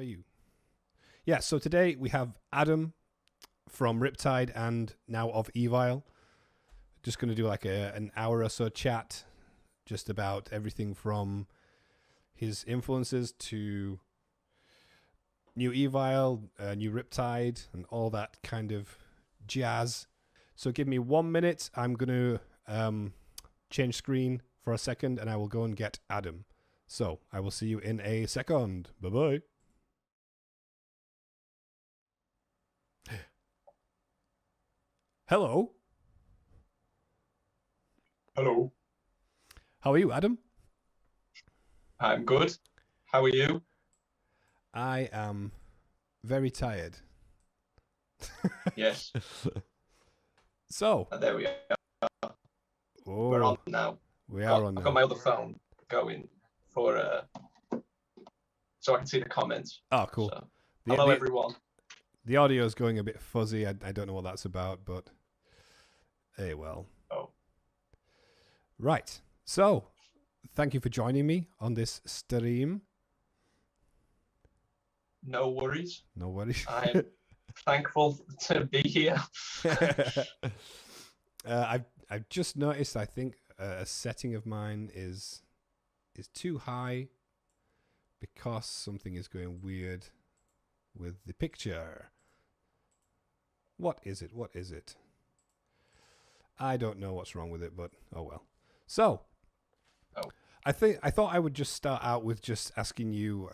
are you? Yeah, so today we have Adam from Riptide and now of EVILE. Just going to do like an hour or so chat just about everything from his influences to new EVILE, new Riptide, and all that kind of jazz. So give me 1 minute. I'm going to change screen for a second, and I will go and get Adam. So I will see you in a second. Bye-bye. Hello. Hello. How are you, Adam? I'm good. How are you? I am very tired. Yes. So. There we are. Oh, we're on now. We are on now. I've got my other phone going for so I can see the comments. Oh, cool. So, hello, everyone. The audio is going a bit fuzzy. I don't know what that's about, but hey, well. Oh. Right. So, thank you for joining me on this stream. No worries. No worries. I'm thankful to be here. I've just noticed. I think a setting of mine is too high because something is going weird with the picture. What is it? What is it? I don't know what's wrong with it, but oh well. So, I thought I would just start out with just asking you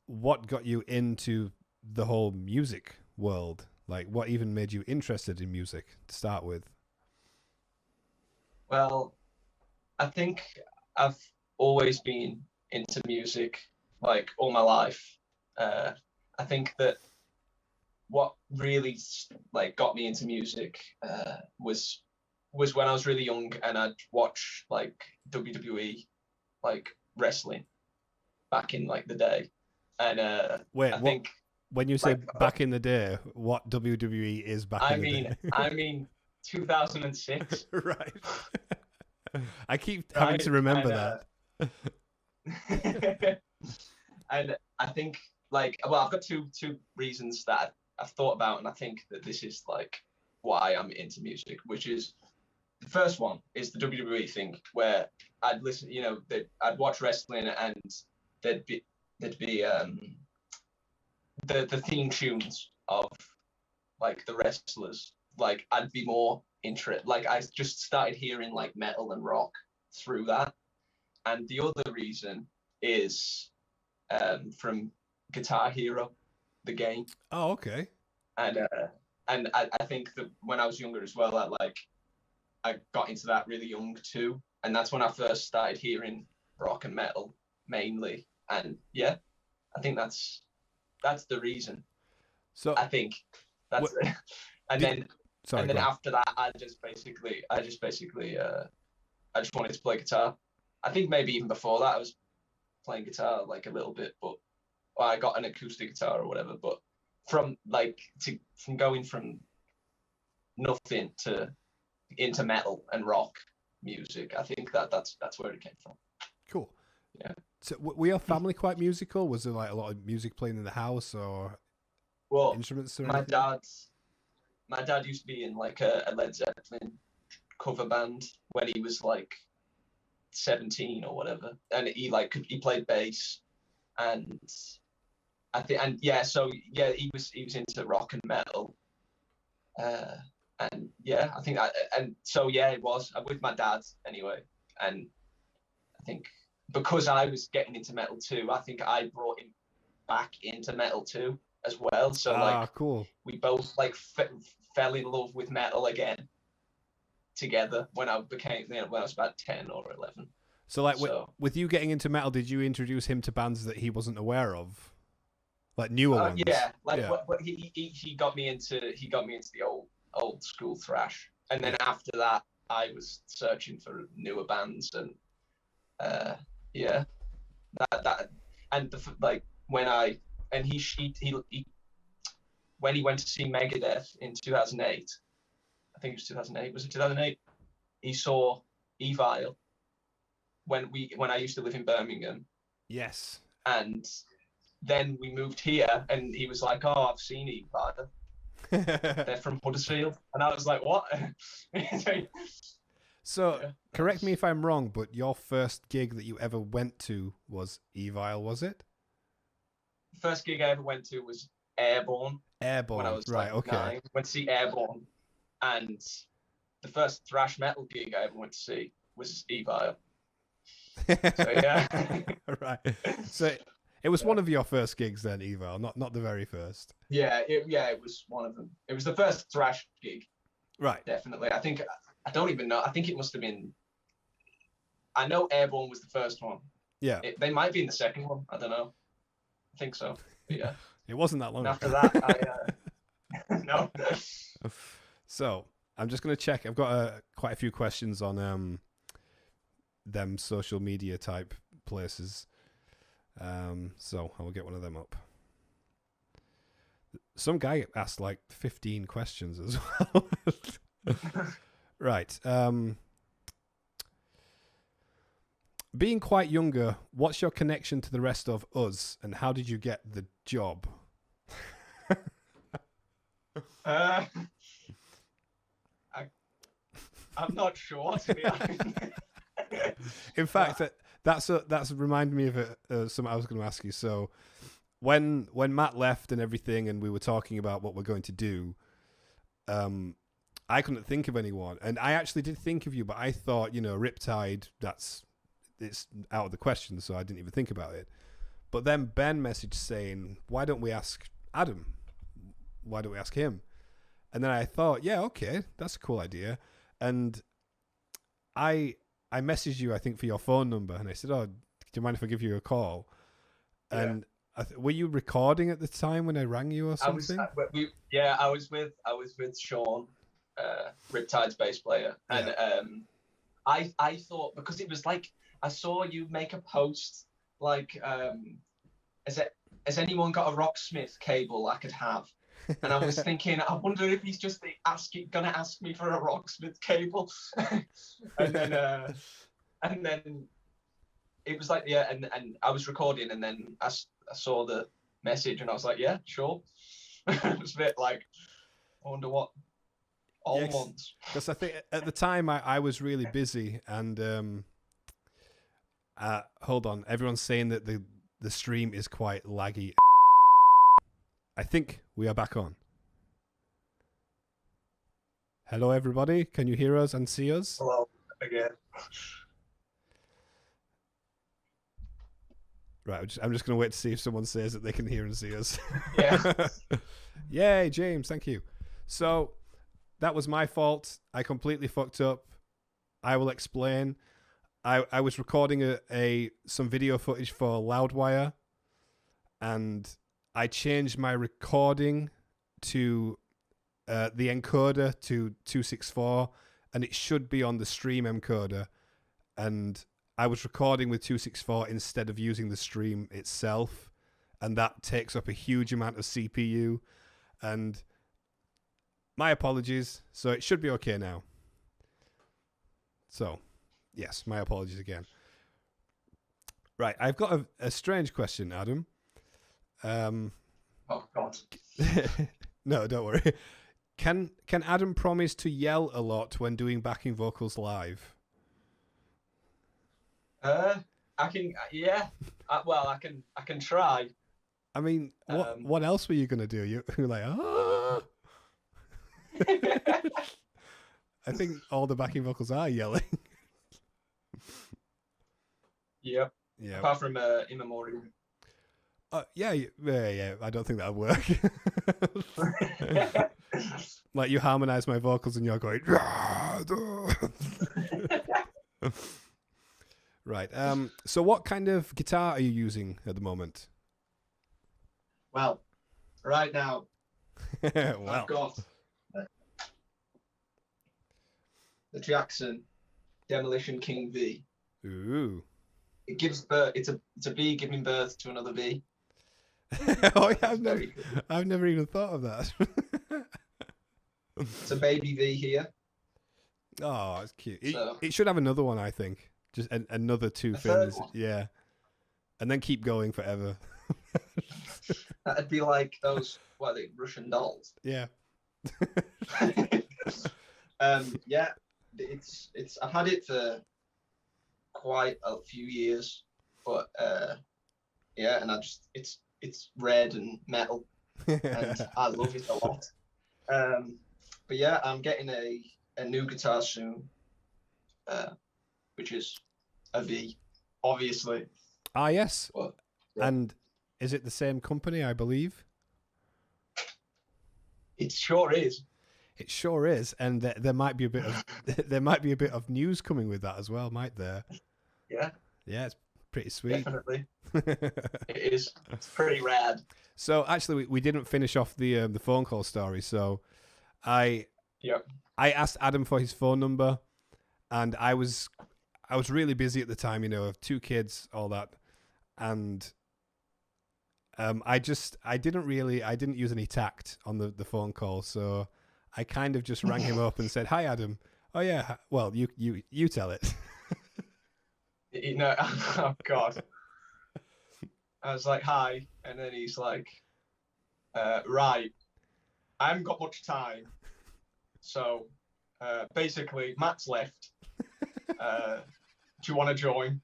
what got you into the whole music world? Like, what even made you interested in music to start with? Well, I think I've always been into music, like, all my life. I think that what really got me into music was when I was really young and I'd watch like WWE, like wrestling back in like the day. And I think when you say back in the day, what WWE is back in the day? I mean 2006. Right. I keep having to remember that. And I think I've got two reasons that I've thought about, and I think that this is like why I'm into music, which is the first one is the WWE thing, where I'd listen, I'd watch wrestling and there'd be the theme tunes of like the wrestlers. Like I'd be more interested. Like I just started hearing like metal and rock through that. And the other reason is from Guitar Hero, the game. Oh, okay. And I think that when I was younger as well, I got into that really young too, and that's when I first started hearing rock and metal mainly. And yeah, I think that's the reason. So I think that's it. And then after that, I just basically I just wanted to play guitar. I think maybe even before that I was playing guitar like a little bit, but I got an acoustic guitar or whatever. But from going from nothing to into metal and rock music, I think that's where it came from. Cool. Yeah. So were your family quite musical? Was there like a lot of music playing in the house or instruments? Or my dad used to be in like a Led Zeppelin cover band when he was like 17 or whatever, and he played bass, and he was into rock and metal, and yeah, I think it was with my dad anyway, and I think because I was getting into metal too, I think I brought him back into metal too as well. So cool. We both fell in love with metal again together when I was about 10 or 11. So with you getting into metal, did you introduce him to bands that he wasn't aware of, like newer ones? Yeah, he got me into the old school thrash, and then after that I was searching for newer bands, and when he went to see Megadeth in 2008, I think it was 2008. Was it 2008? He saw EVILE when I used to live in Birmingham. Yes. And then we moved here, and he was like, "Oh, I've seen EVILE. They're from Huddersfield," and I was like, "What?" So, Yeah. correct me if I'm wrong, but your first gig that you ever went to was EVILE, was it? The first gig I ever went to was Airborne. Airborne, When I was right? like Okay. 9. Went to see Airborne, and the first thrash metal gig I ever went to see was EVILE. So yeah. Right. So it was one of your first gigs then, EVILE, not the very first. Yeah, it was one of them. It was the first thrash gig, Right. definitely. I don't even know. I think it must have been. I know Airborne was the first one. Yeah. They might be in the second one. I don't know. I think so. But yeah. It wasn't that long And after ago. that, I no. So I'm just gonna check. I've got quite a few questions on them social media type places. So I will get one of them up. Some guy asked like 15 questions as well. Right. Being quite younger, what's your connection to the rest of us, and how did you get the job? I'm not sure, to be honest. In fact, that's reminded me of something I was going to ask you. So, when Matt left and everything, and we were talking about what we're going to do, I couldn't think of anyone, and I actually did think of you, but I thought, Riptide, it's out of the question, so I didn't even think about it. But then Ben messaged saying, "Why don't we ask Adam? Why don't we ask him?" And then I thought, yeah, okay, that's a cool idea. And I messaged you, I think, for your phone number, and I said, "Oh, do you mind if I give you a call?" Yeah. And were you recording at the time when I rang you or something? I was with Sean, Riptide's bass player, and I thought, because it was like, I saw you make a post like, has anyone got a Rocksmith cable I could have? And I was thinking, I wonder if he's just gonna ask me for a Rocksmith cable. and then it was like, yeah, and I was recording, and then I saw the message, and I was like, yeah, sure. It was a bit like, I wonder what all wants. Because I think at the time I was really busy, and hold on, everyone's saying that the stream is quite laggy. I think we are back on. Hello, everybody. Can you hear us and see us? Hello again. Right, I'm just going to wait to see if someone says that they can hear and see us. Yeah. Yay, James, thank you. So, that was my fault. I completely fucked up. I will explain. I was recording some video footage for Loudwire, and I changed my recording to the encoder to 264, and it should be on the stream encoder. And I was recording with 264 instead of using the stream itself, and that takes up a huge amount of CPU. And my apologies. So it should be okay now. So, yes, my apologies again. Right, I've got a strange question, Adam. Oh God. No, don't worry. Can Adam promise to yell a lot when doing backing vocals live? I can, yeah. Well, I can try. I mean, what else were you gonna do? You're like, ah. I think all the backing vocals are yelling. Yep. Yeah. Apart from In Memoriam. Yeah. I don't think that'll work. Like, you harmonize my vocals and you're going. Right. So what kind of guitar are you using at the moment? Well, right now, Well. I've got the Jackson Demolition King V. Ooh. It gives birth. It's a V giving birth to another V. Oh yeah, I've never even thought of that. It's a baby V here. Oh, it's cute. So, It should have another one, I think. Just another two a third fins. one? Yeah. And then keep going forever. That'd be like those Russian dolls. Yeah. Yeah, it's I've had it for quite a few years, but yeah, and it's red and metal, and I love it a lot. But yeah, I'm getting a new guitar soon, which is a V, obviously. Ah, yes. But, yeah. And is it the same company, I believe? It sure is. It sure is, and there might be a bit of there might be a bit of news coming with that as well, might there? Yeah. Yeah, it's pretty sweet. Definitely. It is. It's pretty rad. So actually, we didn't finish off the phone call story. So I asked Adam for his phone number, and I was really busy at the time, you know, of 2 kids, all that, and I didn't use any tact on the phone call, so I kind of just rang him up and said, "Hi, Adam. Oh yeah, well you tell it." You know, oh God. I was like, "Hi," and then he's like, "Right, I haven't got much time, so basically Matt's left. Do you want to join?"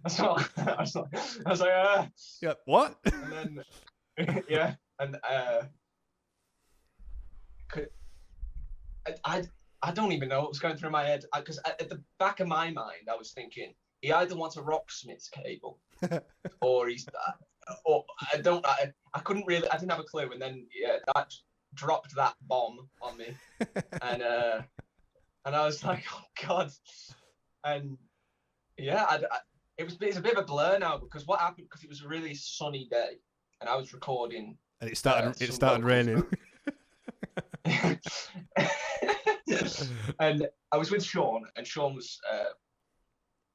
So I was like, Yeah, what? And then yeah, and I don't even know what was going through my head, because at the back of my mind I was thinking he either wants a Rocksmith's cable or he's or I couldn't really, I didn't have a clue, and then yeah, that dropped that bomb on me, and I was like, oh God, and yeah, it's a bit of a blur now, because what happened, because it was a really sunny day and I was recording, and it started raining. And I was with Sean, and Sean was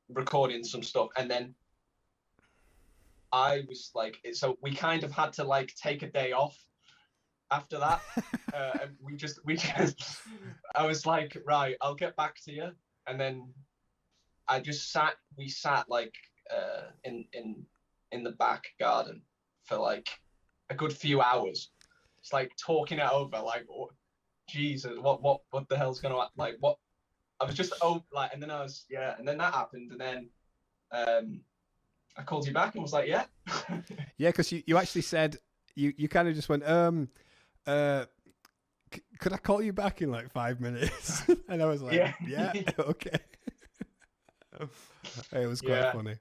recording some stuff, and then I was like, so we kind of had to like take a day off after that. And we just I was like, right, I'll get back to you, and then we sat like in the back garden for like a good few hours, just like talking it over, like, Jesus, what the hell's gonna, like, what? I was just like, and then and then that happened, and then I called you back and was like, yeah. Yeah, because you actually said you kind of just went could I call you back in like 5 minutes? And I was like, yeah okay. It was quite funny.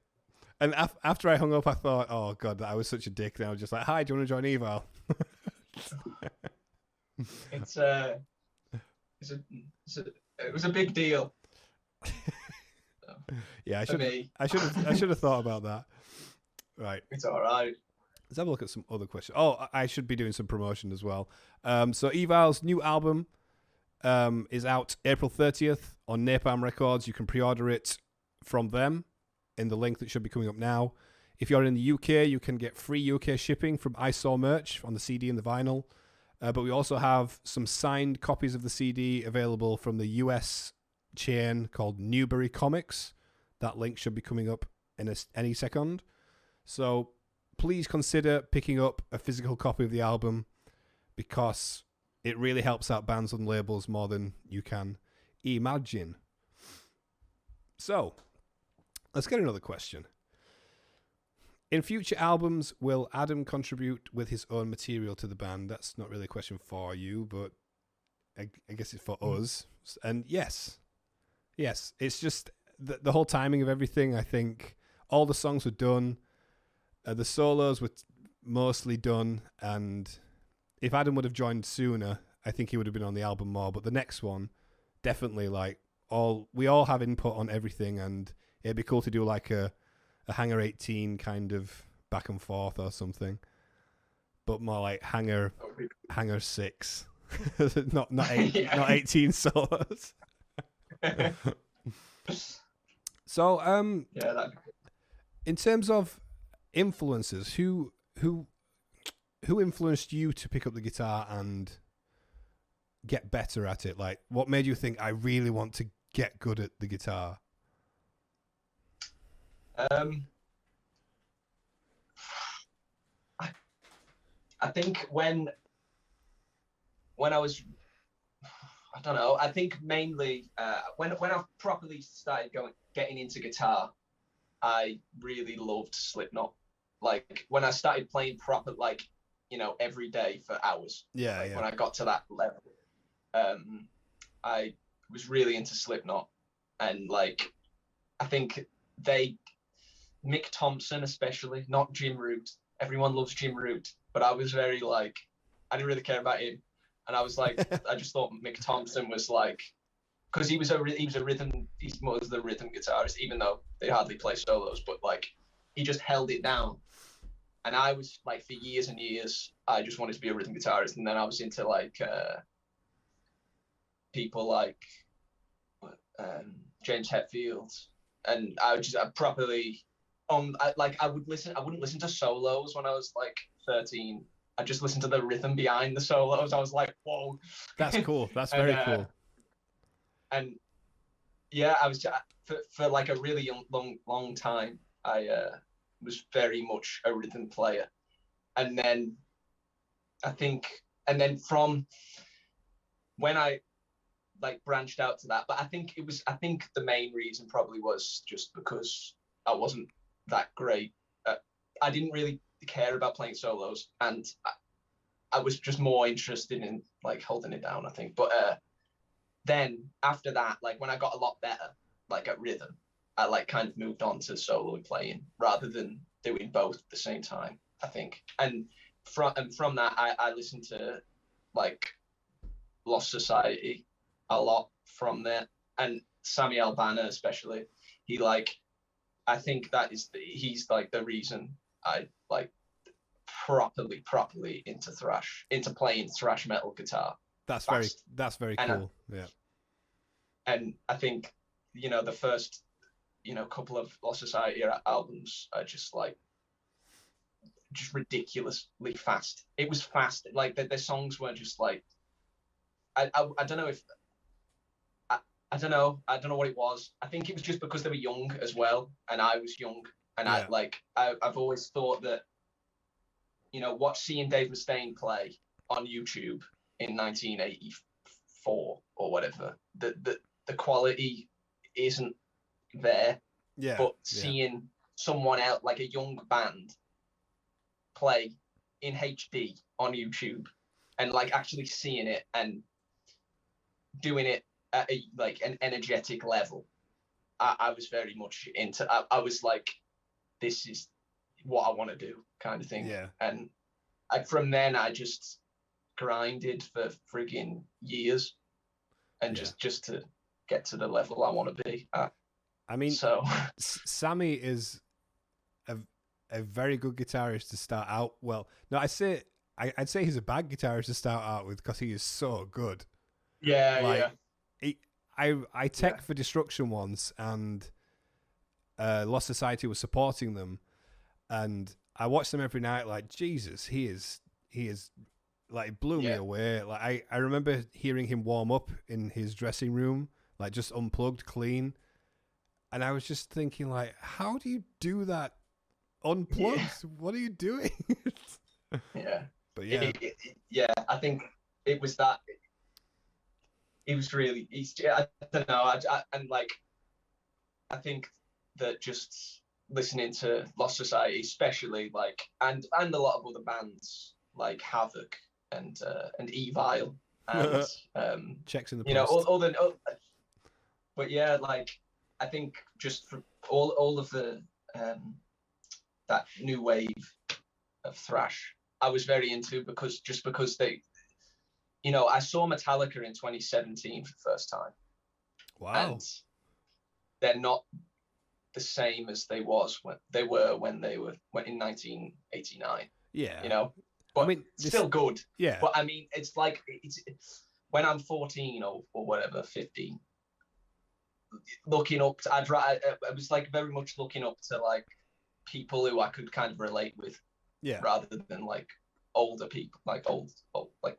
And after I hung up, I thought, oh God, I was such a dick. And I was just like, hi, do you want to join EVILE? It was a big deal. Yeah, I should have thought about that. Right. It's all right. Let's have a look at some other questions. Oh, I should be doing some promotion as well. So EVILE's new album is out April 30th on Napalm Records. You can pre-order it from them in the link that should be coming up now. If you're in the UK, you can get free UK shipping from I Saw Merch on the CD and the vinyl. But we also have some signed copies of the CD available from the US chain called Newbury Comics. That link should be coming up in any second. So please consider picking up a physical copy of the album, because it really helps out bands and labels more than you can imagine. So let's get another question. In future albums, will Adam contribute with his own material to the band? That's not really a question for you, but I guess it's for us. And yes, it's just the whole timing of everything. I think all the songs were done. The solos were mostly done. And if Adam would have joined sooner, I think he would have been on the album more. But the next one, definitely, like, we all have input on everything. And it'd be cool to do like a Hangar 18 kind of back and forth or something, but more like Hangar 6, not 18 solos. So in terms of influences, who influenced you to pick up the guitar and get better at it? Like, what made you think I really want to get good at the guitar? I think when I was, I don't know. I think mainly when I properly started getting into guitar, I really loved Slipknot. Like when I started playing proper, like every day for hours. Yeah, like yeah. When I got to that level, I was really into Slipknot, and like I think Mick Thompson especially, not Jim Root. Everyone loves Jim Root, but I was very like, I didn't really care about him, and I was like, I just thought Mick Thompson was like, because he was the rhythm guitarist, even though they hardly play solos, but like he just held it down. And I was like, for years and years, I just wanted to be a rhythm guitarist, and then I was into like people like James Hetfield, and I properly I wouldn't listen to solos when I was like 13. I just listened to the rhythm behind the solos. I was like, whoa, that's cool. That's very cool. And yeah, I was for like a really long time. I was very much a rhythm player, and then I think, from when I like branched out to that, but I think the main reason probably was just because I wasn't that great. I didn't really care about playing solos, and I was just more interested in like holding it down, I think. But then after that, like when I got a lot better, like at rhythm, I like kind of moved on to solo playing rather than doing both at the same time, I think. And from that, I listened to like Lost Society a lot from there, and Sammy Albana especially. He like, I think he's like the reason I like properly into playing thrash metal guitar. That's very cool. Yeah. And I think the first couple of Lost Society albums are just ridiculously fast. It was fast. Like their songs were just like, I don't know if I don't know what it was. I think it was just because they were young as well, and I was young, and yeah. I've always thought that seeing Dave Mustaine play on YouTube in 1984 or whatever, the quality isn't there. Yeah. But seeing someone else, like a young band, play in HD on YouTube, and like actually seeing it and doing it at an energetic level, I was very much into. I was like, this is what I want to do, kind of thing. Yeah. And from then I just grinded for friggin' years, and just to get to the level I want to be at. I mean, so Sammy is a very good guitarist to start out. Well, no, I'd say he's a bad guitarist to start out with because he is so good. Yeah, I tech for Destruction once, and Lost Society was supporting them, and I watched them every night. Like, Jesus, he is like, it blew me away. Like I remember hearing him warm up in his dressing room, like just unplugged, clean, and I was just thinking, like, how do you do that unplugged? What are you doing? Yeah. But yeah, I think it was that. He was really. I don't know. I think that just listening to Lost Society, especially, like, and a lot of other bands like Havoc and EVILE and checks in the post. But yeah, like, I think just for all of the that new wave of thrash, I was very into because they, I saw Metallica in 2017 for the first time. Wow. And they're not the same as they were when they were in 1989. Yeah. But I mean, still good. Yeah. But I mean, it's like it's when I'm 14 or whatever, 15, looking up to, I was like very much looking up to like people who I could kind of relate with. Yeah. Rather than like older people, like old like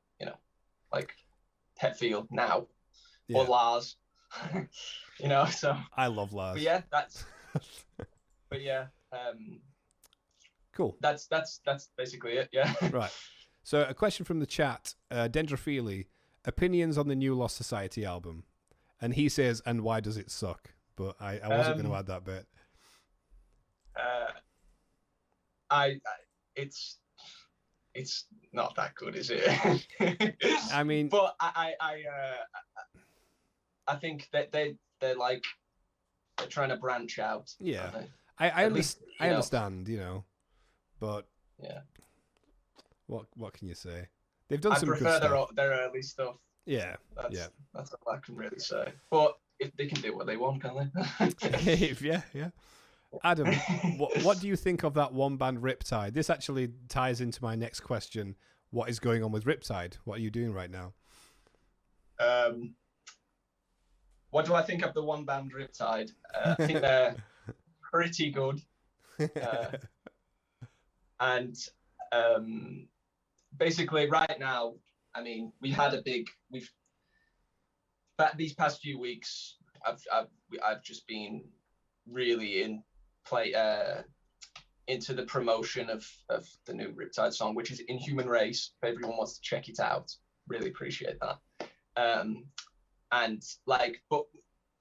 like Hetfield now, or Lars, So I love Lars. But yeah, that's. But yeah, cool. That's basically it. Yeah. Right. So a question from the chat, Dendrophily, opinions on the new Lost Society album. And he says, and why does it suck? But I wasn't going to add that bit. It's not that good, is it? I mean, but I think that they're like they're trying to branch out. Yeah, I understand, but yeah, what can you say? They've done some good stuff. I stuff. prefer their early stuff. Yeah, that's all I can really say. But if they can do what they want, can they? yeah. Adam, what do you think of that one band Riptide? This actually ties into my next question. What is going on with Riptide? What are you doing right now? What do I think of the one band Riptide? I think they're pretty good. And basically right now, I mean, these past few weeks, I've just been really into the promotion of the new Riptide song, which is Inhuman Race. If everyone wants to check it out, really appreciate that. And but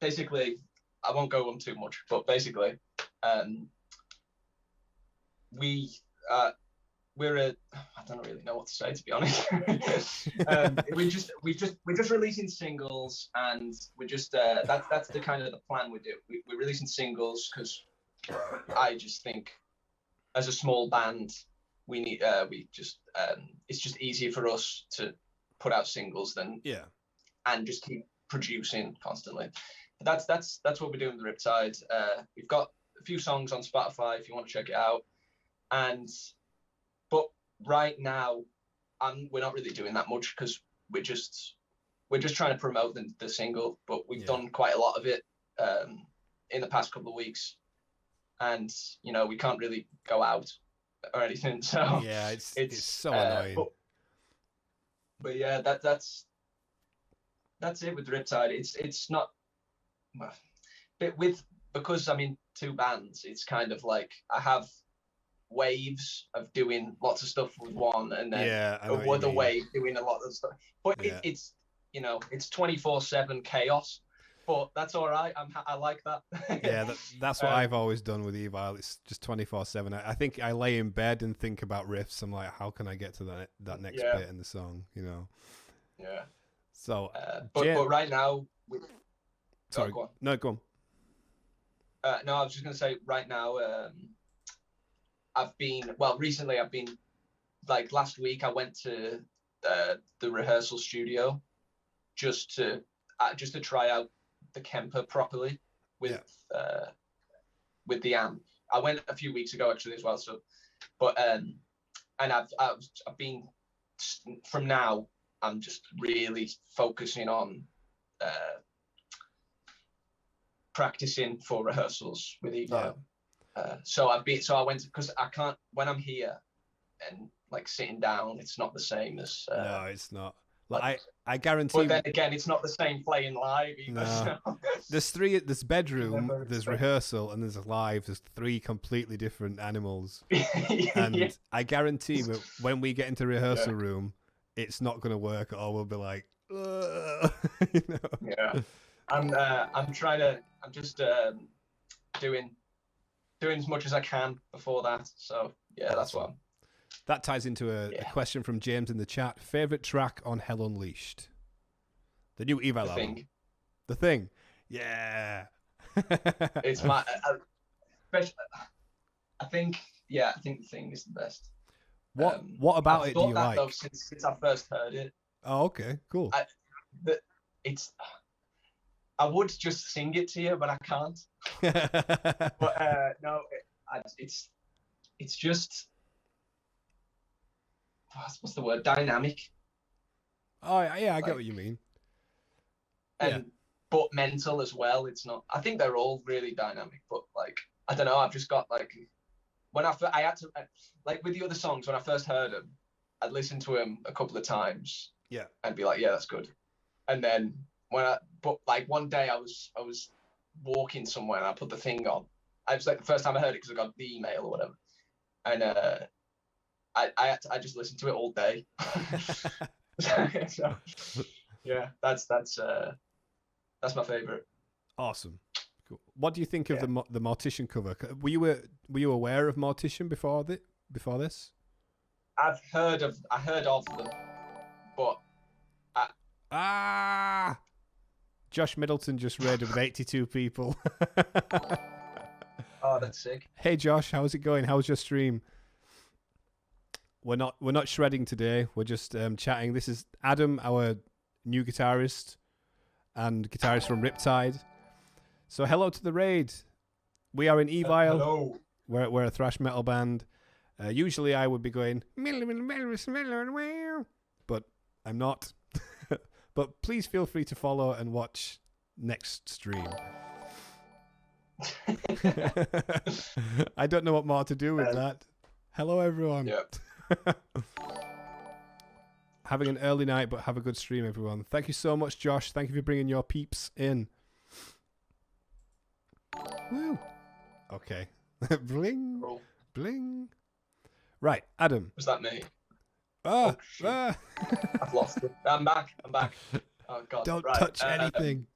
basically, I won't go on too much, but basically, I don't really know what to say, to be honest. We're just releasing singles, and we're just that's the kind of the plan we do. We're releasing singles because I just think as a small band we need it's just easier for us to put out singles than and just keep producing constantly. But that's what we're doing with Riptide. We've got a few songs on Spotify if you want to check it out, but right now we're not really doing that much because we're just trying to promote the single, but we've done quite a lot of it in the past couple of weeks, and we can't really go out or anything, so it's so annoying. But yeah, that's it with Riptide. It's not, but because I'm in two bands, it's kind of like I have waves of doing lots of stuff with one, and then another wave doing a lot of stuff. But it's 24/7 chaos. But that's all right. I like that. That's what I've always done with EVILE. It's just 24/7. I think I lay in bed and think about riffs. I'm like, how can I get to that next bit in the song? Yeah. So, but right now, sorry, go on. No, go on. No, I was just gonna say right now. Recently I've been, like last week I went to the rehearsal studio just to try out the Kemper properly with the amp. I went a few weeks ago actually as well. So, but and I've been, from now I'm just really focusing on practicing for rehearsals with EVILE. So I went, because I can't, when I'm here and like sitting down, it's not the same as no, it's not. I guarantee. But then again, it's not the same playing live either. No. So. There's bedroom, there's rehearsal, and there's live. There's three completely different animals. And I guarantee that when we get into rehearsal room, it's not going to work at all. We'll be like, Yeah. I'm just doing as much as I can before that. So yeah, that's what. That ties into a question from James in the chat. Favorite track on Hell Unleashed? The new EVILE album. The Thing. Yeah. It's my. I think The Thing is the best. What about it do you like? Though, since I first heard it. Oh, okay, cool. I would just sing it to you, but I can't. But no, it's just. What's the word? Dynamic. Oh yeah, I get what you mean. But mental as well. It's not. I think they're all really dynamic, but I don't know. I've just got when I had to with the other songs, when I first heard them, I'd listen to them a couple of times. Yeah. And be like, yeah, that's good. And then one day I was walking somewhere and I put the thing on. I was the first time I heard it because I got the email or whatever, and I just listen to it all day. So, yeah, that's my favorite. Awesome. Cool. What do you think of the Mortician cover? Were you aware of Mortician before this? I heard of them, but Josh Middleton just raided with 82 people. Oh, that's sick. Hey Josh, how's it going? How's your stream? We're not shredding today. We're just chatting. This is Adam, our new guitarist and guitarist from Riptide. So hello to the raid. We are in EVILE. Hello. We're a thrash metal band. Usually I would be going, but I'm not. But please feel free to follow and watch next stream. I don't know what more to do with that. Hello everyone. Yep. Having an early night, but have a good stream, everyone. Thank you so much, Josh. Thank you for bringing your peeps in. Woo. Okay. Bling. Cool. Bling. Right, Adam. Was that me? Oh, I've lost it. I'm back. Oh God. Don't right. touch anything.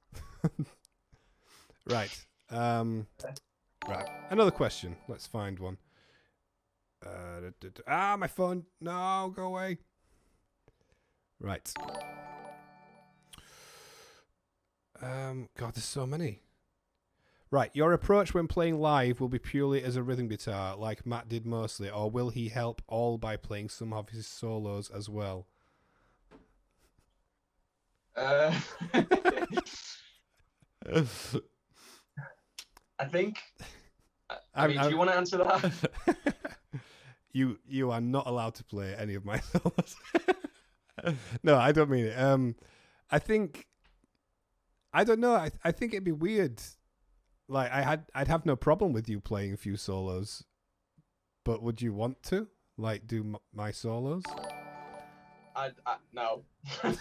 Right. Right. Another question. Let's find one. My phone. No, go away. Right. God, there's so many. Right. Your approach when playing live will be purely as a rhythm guitar, like Matt did mostly, or will he help all by playing some of his solos as well? I think. I mean, do you want to answer that? You are not allowed to play any of my solos. No, I don't mean it. I think. I don't know. I think it'd be weird. Like I'd have no problem with you playing a few solos, but would you want to like do my solos? No. I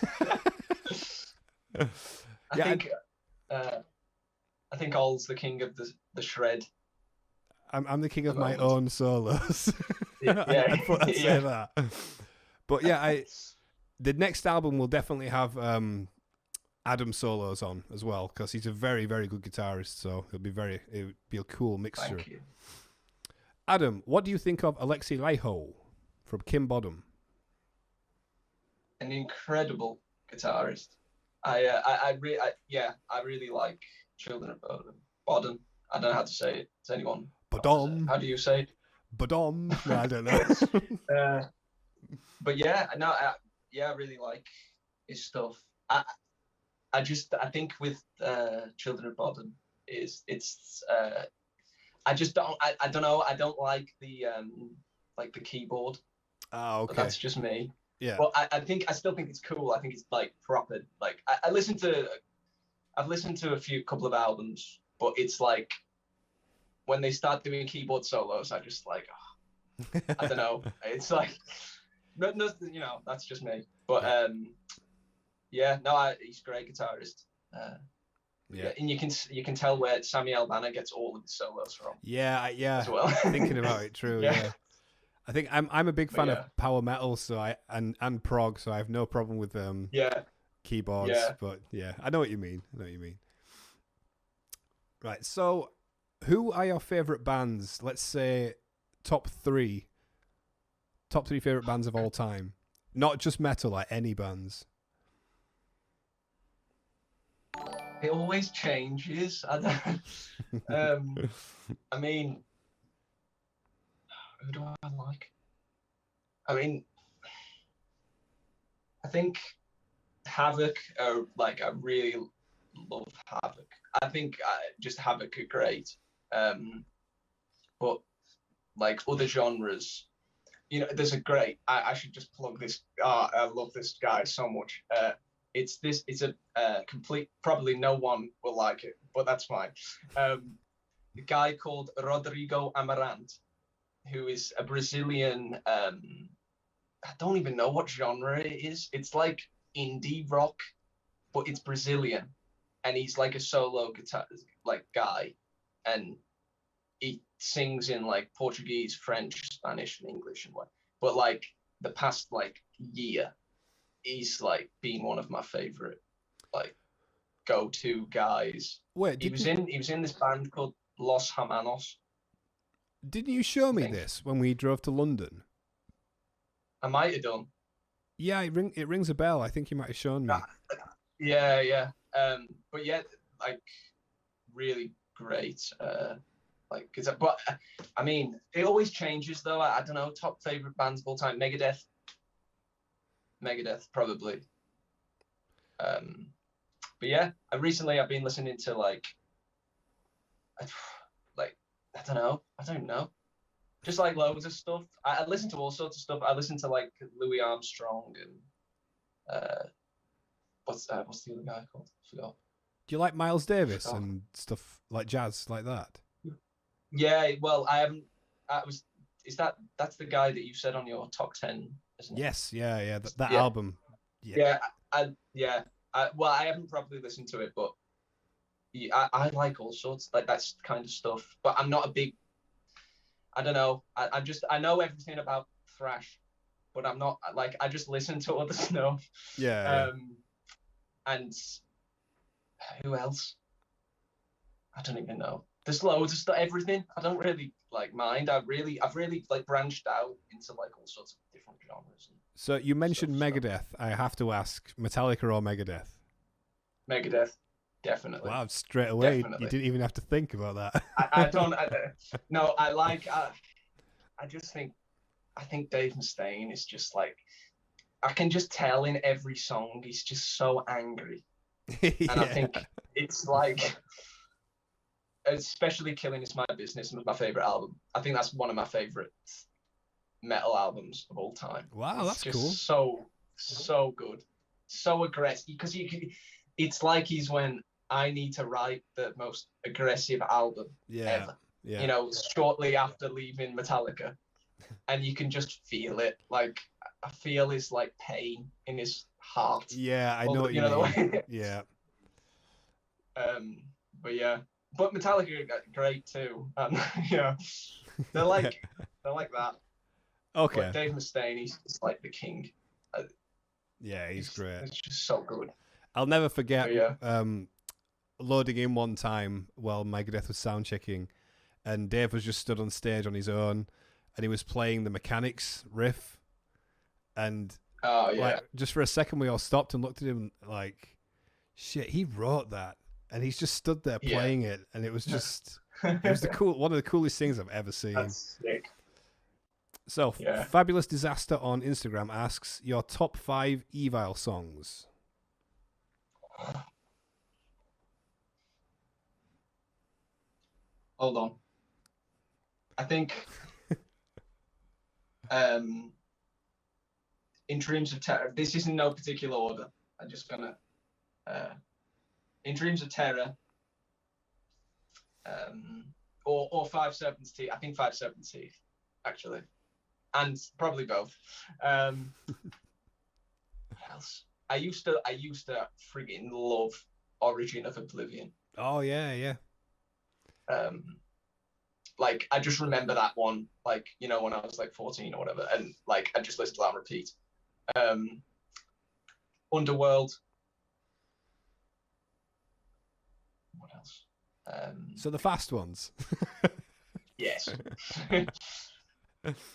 think All's the king of the shred. I'm the king of my own solos. Yeah, I'd say that. But yeah, the next album will definitely have Adam solos on as well, because he's a very, very good guitarist. So it would be a cool mixture. Thank you. Adam, what do you think of Alexei Laiho from Kim Bottom? An incredible guitarist. I really like Children of Bodom. I don't know how to say it to anyone. Bodom. How do you say it? Bodom. No, I don't know. But yeah, no, I really like his stuff. I think with Children of Bodom I don't know. I don't like the keyboard. Oh, okay. But that's just me. Yeah. But I still think it's cool. I think it's like proper. Like I've listened to a couple of albums, but it's like when they start doing keyboard solos, I just like, I don't know. It's like, no, that's just me. But he's a great guitarist. Yeah, and you can tell where Sammy Albana gets all of his solos from. Yeah. As well. Thinking about it, true. Yeah. I think I'm a big fan of power metal, so and prog, so I have no problem with keyboards. Yeah. But yeah, I know what you mean. Right. So, who are your favorite bands? Let's say top three favorite bands of all time, not just metal, like any bands. It always changes. I mean, who do I like? I mean, I think Havoc are like, I really love Havoc. I think just Havoc are great. But like other genres, there's a great. I should just plug this. I love this guy so much. It's a complete. Probably no one will like it, but that's fine. A guy called Rodrigo Amarant, who is a Brazilian. I don't even know what genre it is. It's like indie rock, but it's Brazilian, and he's like a solo guitar guy, and he sings in like Portuguese, French, Spanish, and English and what. but like the past like year, he's like been one of my favorite like go-to guys. Wait, He was in this band called Los Hermanos. didn't you show me think. this when we drove to London? I might have done. Yeah, it rings a bell. I think you might have shown me. Yeah. But yeah, like really great. Like, but I mean, it always changes though. I don't know. Top favorite bands of all time: Megadeth probably. But yeah, I've been listening to like I don't know, just like loads of stuff. I listen to all sorts of stuff. I listen to like Louis Armstrong and what's the other guy called? I forgot. Do you like Miles Davis and stuff like jazz like that? Yeah, well, I haven't. That's the guy that you said on your top 10, isn't it? Yes, yeah. That album. Yeah, well, I haven't probably listened to it, but yeah, I like all sorts like that kind of stuff. But I'm not a big. I don't know. I know everything about thrash, but I'm not like I just listen to other stuff. Yeah. And who else? I don't even know. There's loads of stuff. Everything. I don't really like mind. I've really like branched out into like all sorts of different genres. So you mentioned Megadeth. I have to ask, Metallica or Megadeth? Megadeth, definitely. Wow, straight away. Definitely. You didn't even have to think about that. I don't. No, I just think. I think Dave Mustaine is just like. I can just tell in every song he's just so angry, and I think it's like. Especially Killing Is My Business was my favorite album. I think that's one of my favorite metal albums of all time. Wow, that's just cool. So good, so aggressive. Because it's like he's when I need to write the most aggressive album ever. Yeah. You know, shortly after leaving Metallica, and you can just feel it. Like I feel his like pain in his heart. Yeah, I know what you mean. Yeah. But yeah. But Metallica are great too. Yeah, they're like that. Okay. But Dave Mustaine, he's just like the king. Yeah, he's great. It's just so good. I'll never forget loading in one time while Megadeth was sound checking, and Dave was just stood on stage on his own, and he was playing the Mechanics riff, and like, just for a second we all stopped and looked at him like, shit, he wrote that. And he's just stood there playing it, and it was just it was one of the coolest things I've ever seen. That's sick. So, Fabulous Disaster on Instagram asks your top 5 EVILE songs. Hold on. I think In Dreams of Terror. This is in no particular order. I'm just gonna. In Dreams of Terror, or 5 Serpents' Teeth. I think 5 Serpents' Teeth, actually, and probably both. What else? I used to friggin' love Origin of Oblivion. Oh yeah. Like I just remember that one, like you know when I was like 14 or whatever, and like I just listened to that on repeat. Underworld. What else? So the fast ones. Yes.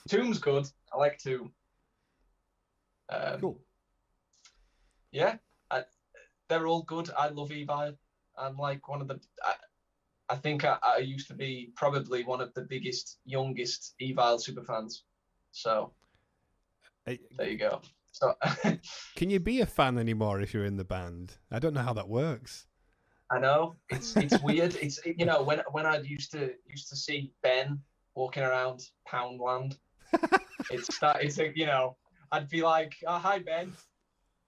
Tomb's good. I like Tomb. Cool. Yeah, they're all good. I love EVILE. I'm like one of the. I think I used to be probably one of the biggest, youngest EVILE superfans. So there you go. So can you be a fan anymore if you're in the band? I don't know how that works. I know it's weird. It's you know when I used to see Ben walking around Poundland, it's like you know I'd be like, oh, hi Ben,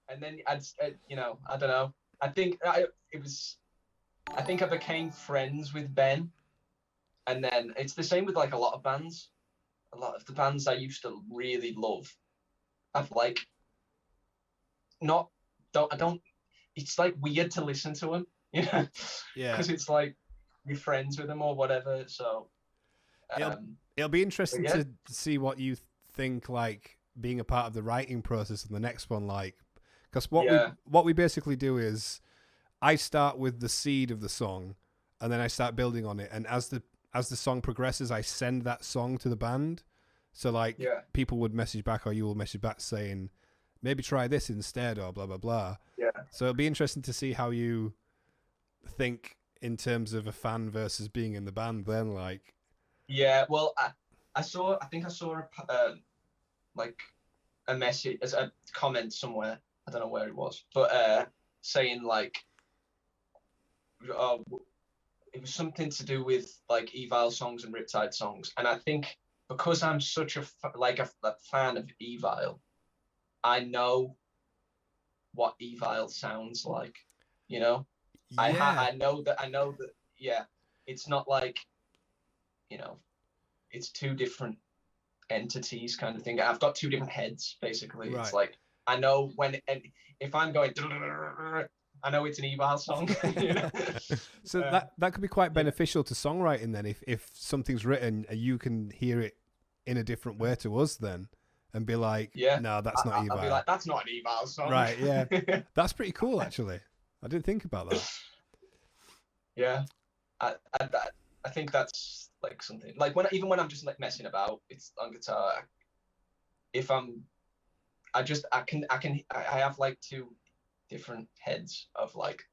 and then I'd you know I don't know. I think I became friends with Ben, and then it's the same with like a lot of bands. A lot of the bands I used to really love, I've like I don't. It's like weird to listen to them. Yeah, because it's like you're friends with them or whatever. So it'll be interesting to see what you think like being a part of the writing process and the next one, like, because what we basically do is I start with the seed of the song and then I start building on it, and as the song progresses, I send that song to the band. So like people would message back, or you will message back saying maybe try this instead, or blah blah blah. So it'll be interesting to see how you think in terms of a fan versus being in the band then, like. Well, I think I saw like a message, as a comment somewhere, I don't know where it was, but saying like it was something to do with like EVILE songs and RIPTIDE songs, and I think because I'm such a fan of EVILE, I know what EVILE sounds like, you know. I know that it's not like, you know, it's two different entities kind of thing. I've got two different heads basically. Right. It's like I know if I'm going, I know it's an EVILE song. You know? So that could be quite beneficial to songwriting then, if something's written and you can hear it in a different way to us then, and be like, no, that's not EVILE. I'll be like, that's not an EVILE song. Right, yeah. That's pretty cool actually. I didn't think about that. Yeah. I think that's like something like even when I'm just like messing about, it's on guitar. I have like two different heads of like,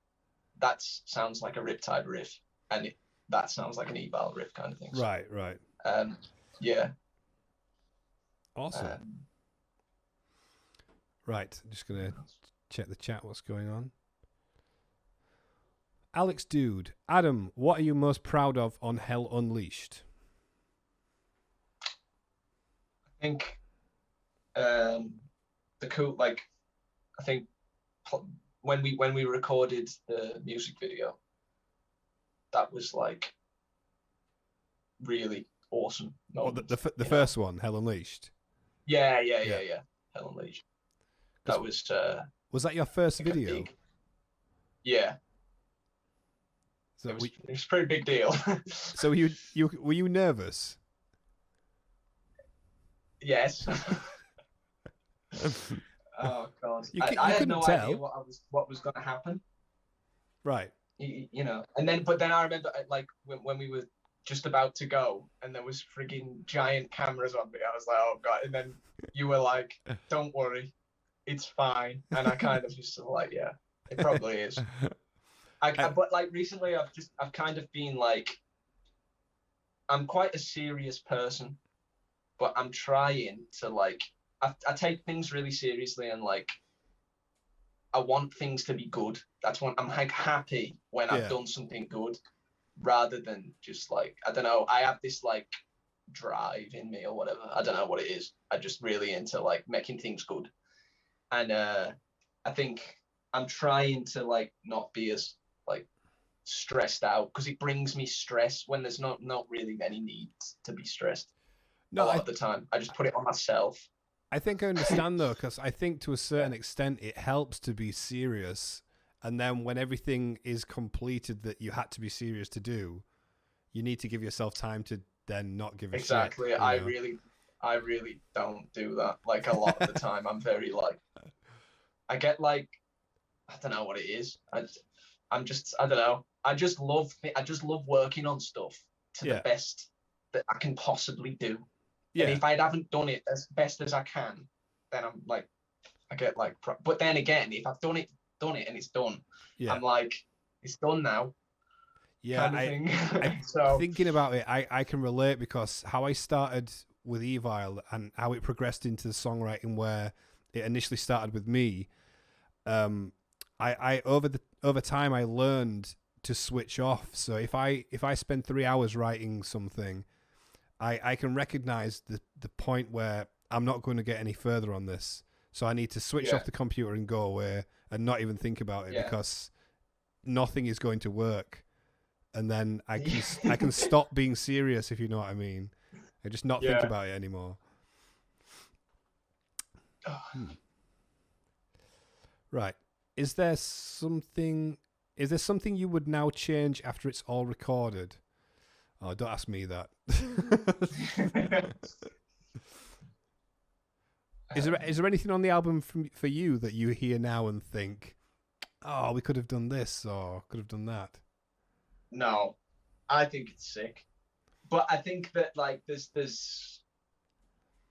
that sounds like a RIPTIDE riff, and that sounds like an EVILE riff kind of thing. So, right. Yeah. Awesome. Right, I'm just gonna check the chat. What's going on? Alex Dude, Adam, what are you most proud of on Hell Unleashed? I think the cool, like, I think when we recorded the music video, that was like really awesome. The first one, Hell Unleashed. Yeah. Hell Unleashed. That was. Was that your first video? Yeah. So it was a pretty big deal. So were you nervous? Yes. Oh God! I had no idea what was going to happen. Right. You know, but then I remember like when we were just about to go, and there was frigging giant cameras on me. I was like, oh God! And then you were like, don't worry, it's fine. And I kind of just like, yeah, it probably is. But like recently, I've kind of been like, I'm quite a serious person, but I'm trying to like, I take things really seriously, and like, I want things to be good. I'm like happy when I've done something good, rather than just like, I don't know, I have this like drive in me or whatever. I don't know what it is. I'm just really into like making things good. And I think I'm trying to like not be as like stressed out, because it brings me stress when there's not really any need to be stressed. A lot of the time I just put it on myself. I think I understand though, because I think to a certain extent it helps to be serious, and then when everything is completed that you had to be serious to do, you need to give yourself time to then not give a exactly shit, I really don't do that. Like a lot of the time I'm very like, I get like, I don't know what it is. I don't know. I just love working on stuff to the best that I can possibly do. Yeah. And if I haven't done it as best as I can, then I'm like, I get like, but then again, if I've done it and it's done, I'm like, it's done now. Yeah. Kind of thing. So thinking about it, I can relate, because how I started with EVILE and how it progressed into the songwriting, where it initially started with me. I over time I learned to switch off. So if I spend 3 hours writing something, I can recognize the point where I'm not going to get any further on this. So I need to switch off the computer and go away and not even think about it, because nothing is going to work. And then I can stop being serious, if you know what I mean. I just not think about it anymore. Right. Is there something you would now change after it's all recorded? Oh, don't ask me that. Is there anything on the album for you that you hear now and think, oh, we could have done this or could have done that? No, I think it's sick, but I think that like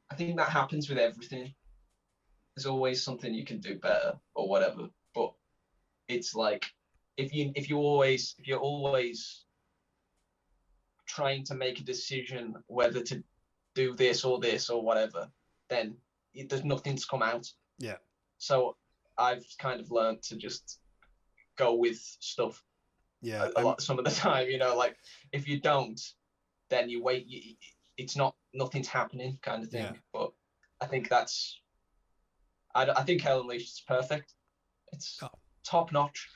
I think that happens with everything. There's always something you can do better or whatever. But it's like if you're always trying to make a decision whether to do this or whatever, then there's nothing to come out. Yeah. So I've kind of learned to just go with stuff. Yeah. Some of the time, you know, like if you don't, then you wait. It's nothing's happening, kind of thing. Yeah. But I think that's. I think Hell Unleashed is perfect. It's top notch.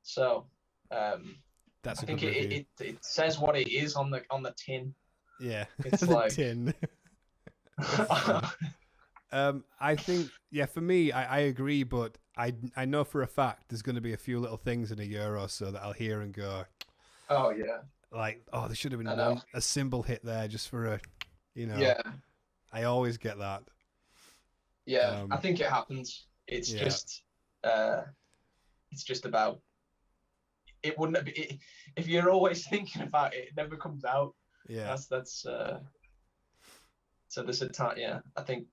So. That's I think it says what it is on the tin. Yeah, it's the like tin. I think for me, I agree, but I know for a fact there's going to be a few little things in a year or so that I'll hear and go, oh yeah, like there should have been a cymbal hit there just for a, Yeah. I always get that. Yeah, I think it happens. It's just about. It wouldn't be if you're always thinking about it. It never comes out. Yeah, that's. So there's a time. Yeah, I think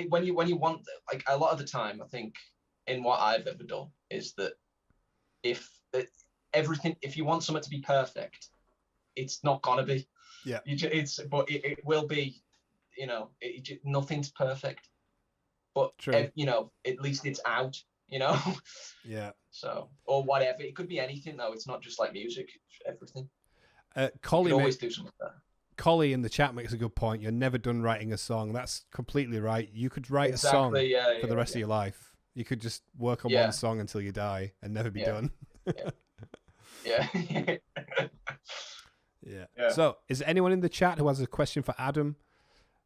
when you want, like, a lot of the time, I think in what I've ever done is that if you want something to be perfect, it's not gonna be. Yeah. But it will be. You know, nothing's perfect. But true. At least it's out. You know. Yeah. So, or whatever. It could be anything, though. It's not just like music. It's everything. Collie always do something like that. Collie in the chat makes a good point. You're never done writing a song. That's completely right. You could write a song for the rest of your life. You could just work on one song until you die and never be done. Yeah. Yeah. So, is there anyone in the chat who has a question for Adam?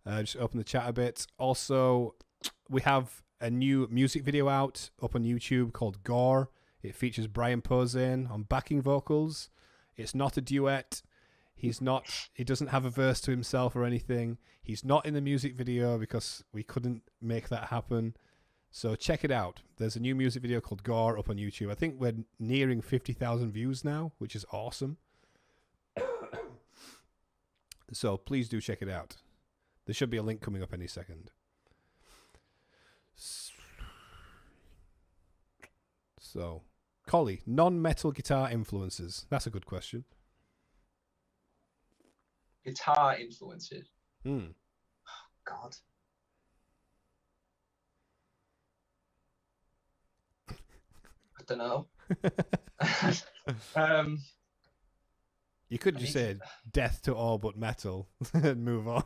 Just open the chat a bit. Also, we have a new music video out up on YouTube called Gore. It features Brian Posehn on backing vocals. It's not a duet. He doesn't have a verse to himself or anything. He's not in the music video because we couldn't make that happen. So check it out. There's a new music video called Gore up on YouTube. I think we're nearing 50,000 views now, which is awesome. So please do check it out. There should be a link coming up any second. So, Collie, non-metal guitar influences. That's a good question. Guitar influences. Oh, God. I don't know. You could just say death to all but metal and move on.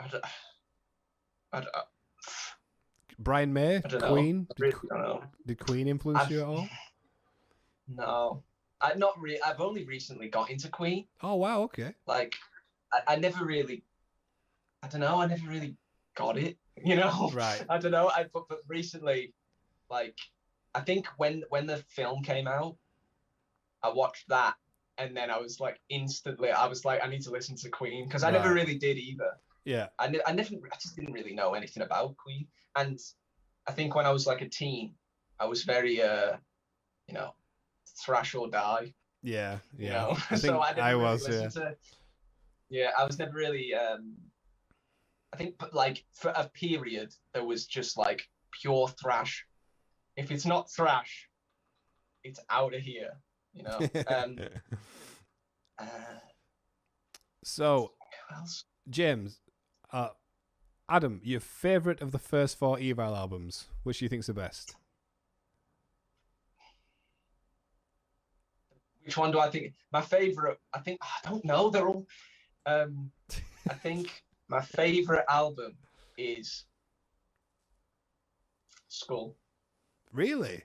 I don't, Brian May, Queen. Did Queen influence you at all? No, I've only recently got into Queen. Oh wow, okay. Like, I never really. I don't know. I never really got it. You know. Right. I don't know. But recently, like, I think when the film came out, I watched that, and then I was like instantly. I was like, I need to listen to Queen because I never really did either. Yeah. I just didn't really know anything about Queen. And I think when I was like a teen, I was very, thrash or die. Yeah. You know? I think so I was never really, I think like for a period, there was just like pure thrash. If it's not thrash, it's out of here, you know? So, James, Adam, your favourite of the first 4 EVILE albums, which do you think's the best? Which one do I think? My favourite, I don't know, they're all, I think my favourite album is Skull. Really?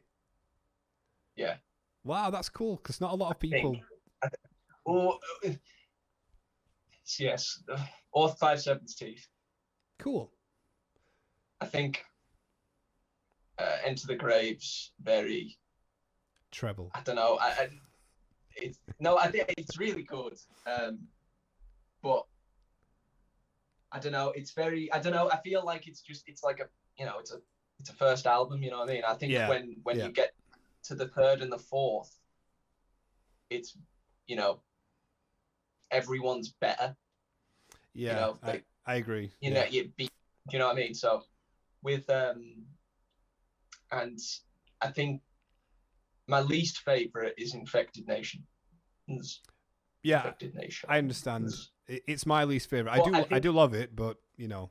Yeah. Wow, that's cool, because not a lot of people... Yes, or 5 Serpent's Teeth. Cool. I think Enter the Grave's very treble. I don't know. I think it's really good. but I don't know. It's very. I don't know. I feel like it's like a it's a first album. You know what I mean? I think when you get to the third and the fourth, it's everyone's better. Yeah, I agree. You know, you know what I mean? So with and I think my least favorite is Infected Nation. Yeah, Infected Nation. I understand. It's my least favorite. I do love it, but yeah.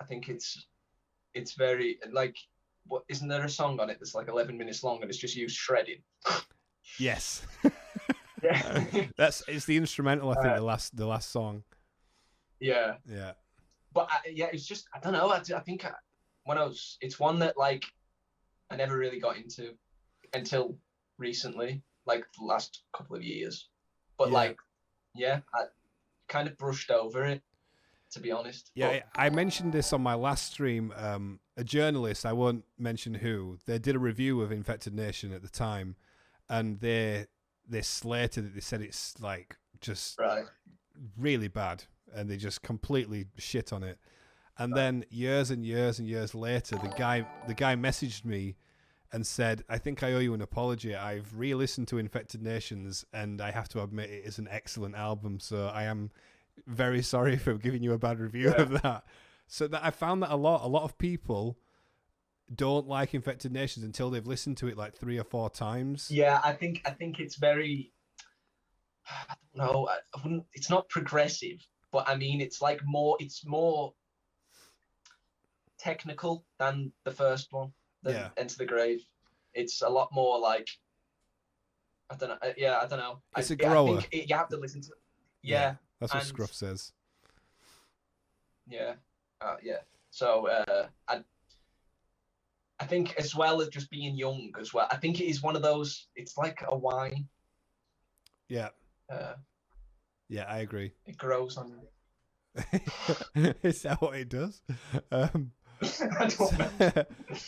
I think it's very like, what isn't there a song on it that's like 11 minutes long and it's just you shredding? Yes. Yeah. It's the instrumental. I think the last song. Yeah. Yeah. But it's just I don't know. I think it's one that like I never really got into until recently, like the last couple of years. But I kind of brushed over it, to be honest. Yeah, I mentioned this on my last stream. A journalist, I won't mention who, they did a review of Infected Nation at the time, and they slated it. They said it's like just really bad, and they just completely shit on it. And then years and years and years later, the guy messaged me and said, "I think I owe you an apology. I've re-listened to Infected Nations, and I have to admit it is an excellent album. So I am very sorry for giving you a bad review of that." So that I found that a lot of people don't like Infected Nations until they've listened to it like 3 or 4 times. Yeah, I think it's very, I don't know, it's not progressive, but I mean it's more technical than the first one, than Enter the Grave. It's a lot more like, I don't know. I don't know. It's a grower. I think you have to listen to it. Yeah. That's what Scruff says. Yeah. So I think as well as just being young as well, I think it is one of those, it's like a wine. Yeah. Yeah, I agree. It grows on you. Is that what it does? I don't know.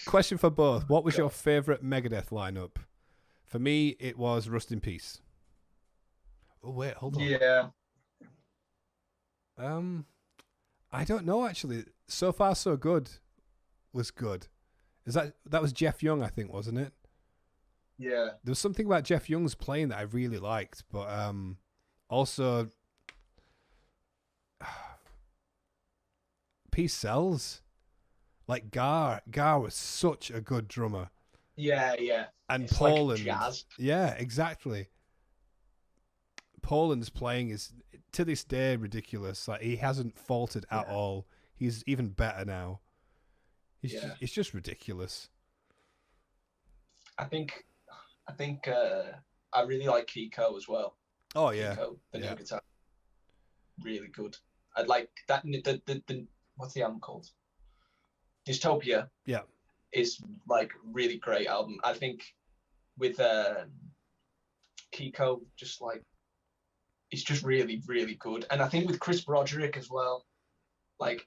Question for both. What was your favourite Megadeth lineup? For me, it was Rust in Peace. Oh, wait, hold on. Yeah. I don't know, actually. So Far So Good was good. That was Jeff Young, I think, wasn't it? Yeah. There was something about Jeff Young's playing that I really liked, but also Peace Sells. Like Gar was such a good drummer. Yeah. And it's Poland. like jazz. Yeah, exactly. Poland's playing is to this day ridiculous. Like he hasn't faltered at all. He's even better now. It's just ridiculous. I think I really like Kiko as well. Oh yeah, Kiko, the new guitar, really good. I'd like that. The what's the album called? Dystopia. Yeah, is like really great album. I think with Kiko, just like it's just really really good. And I think with Chris Broderick as well, like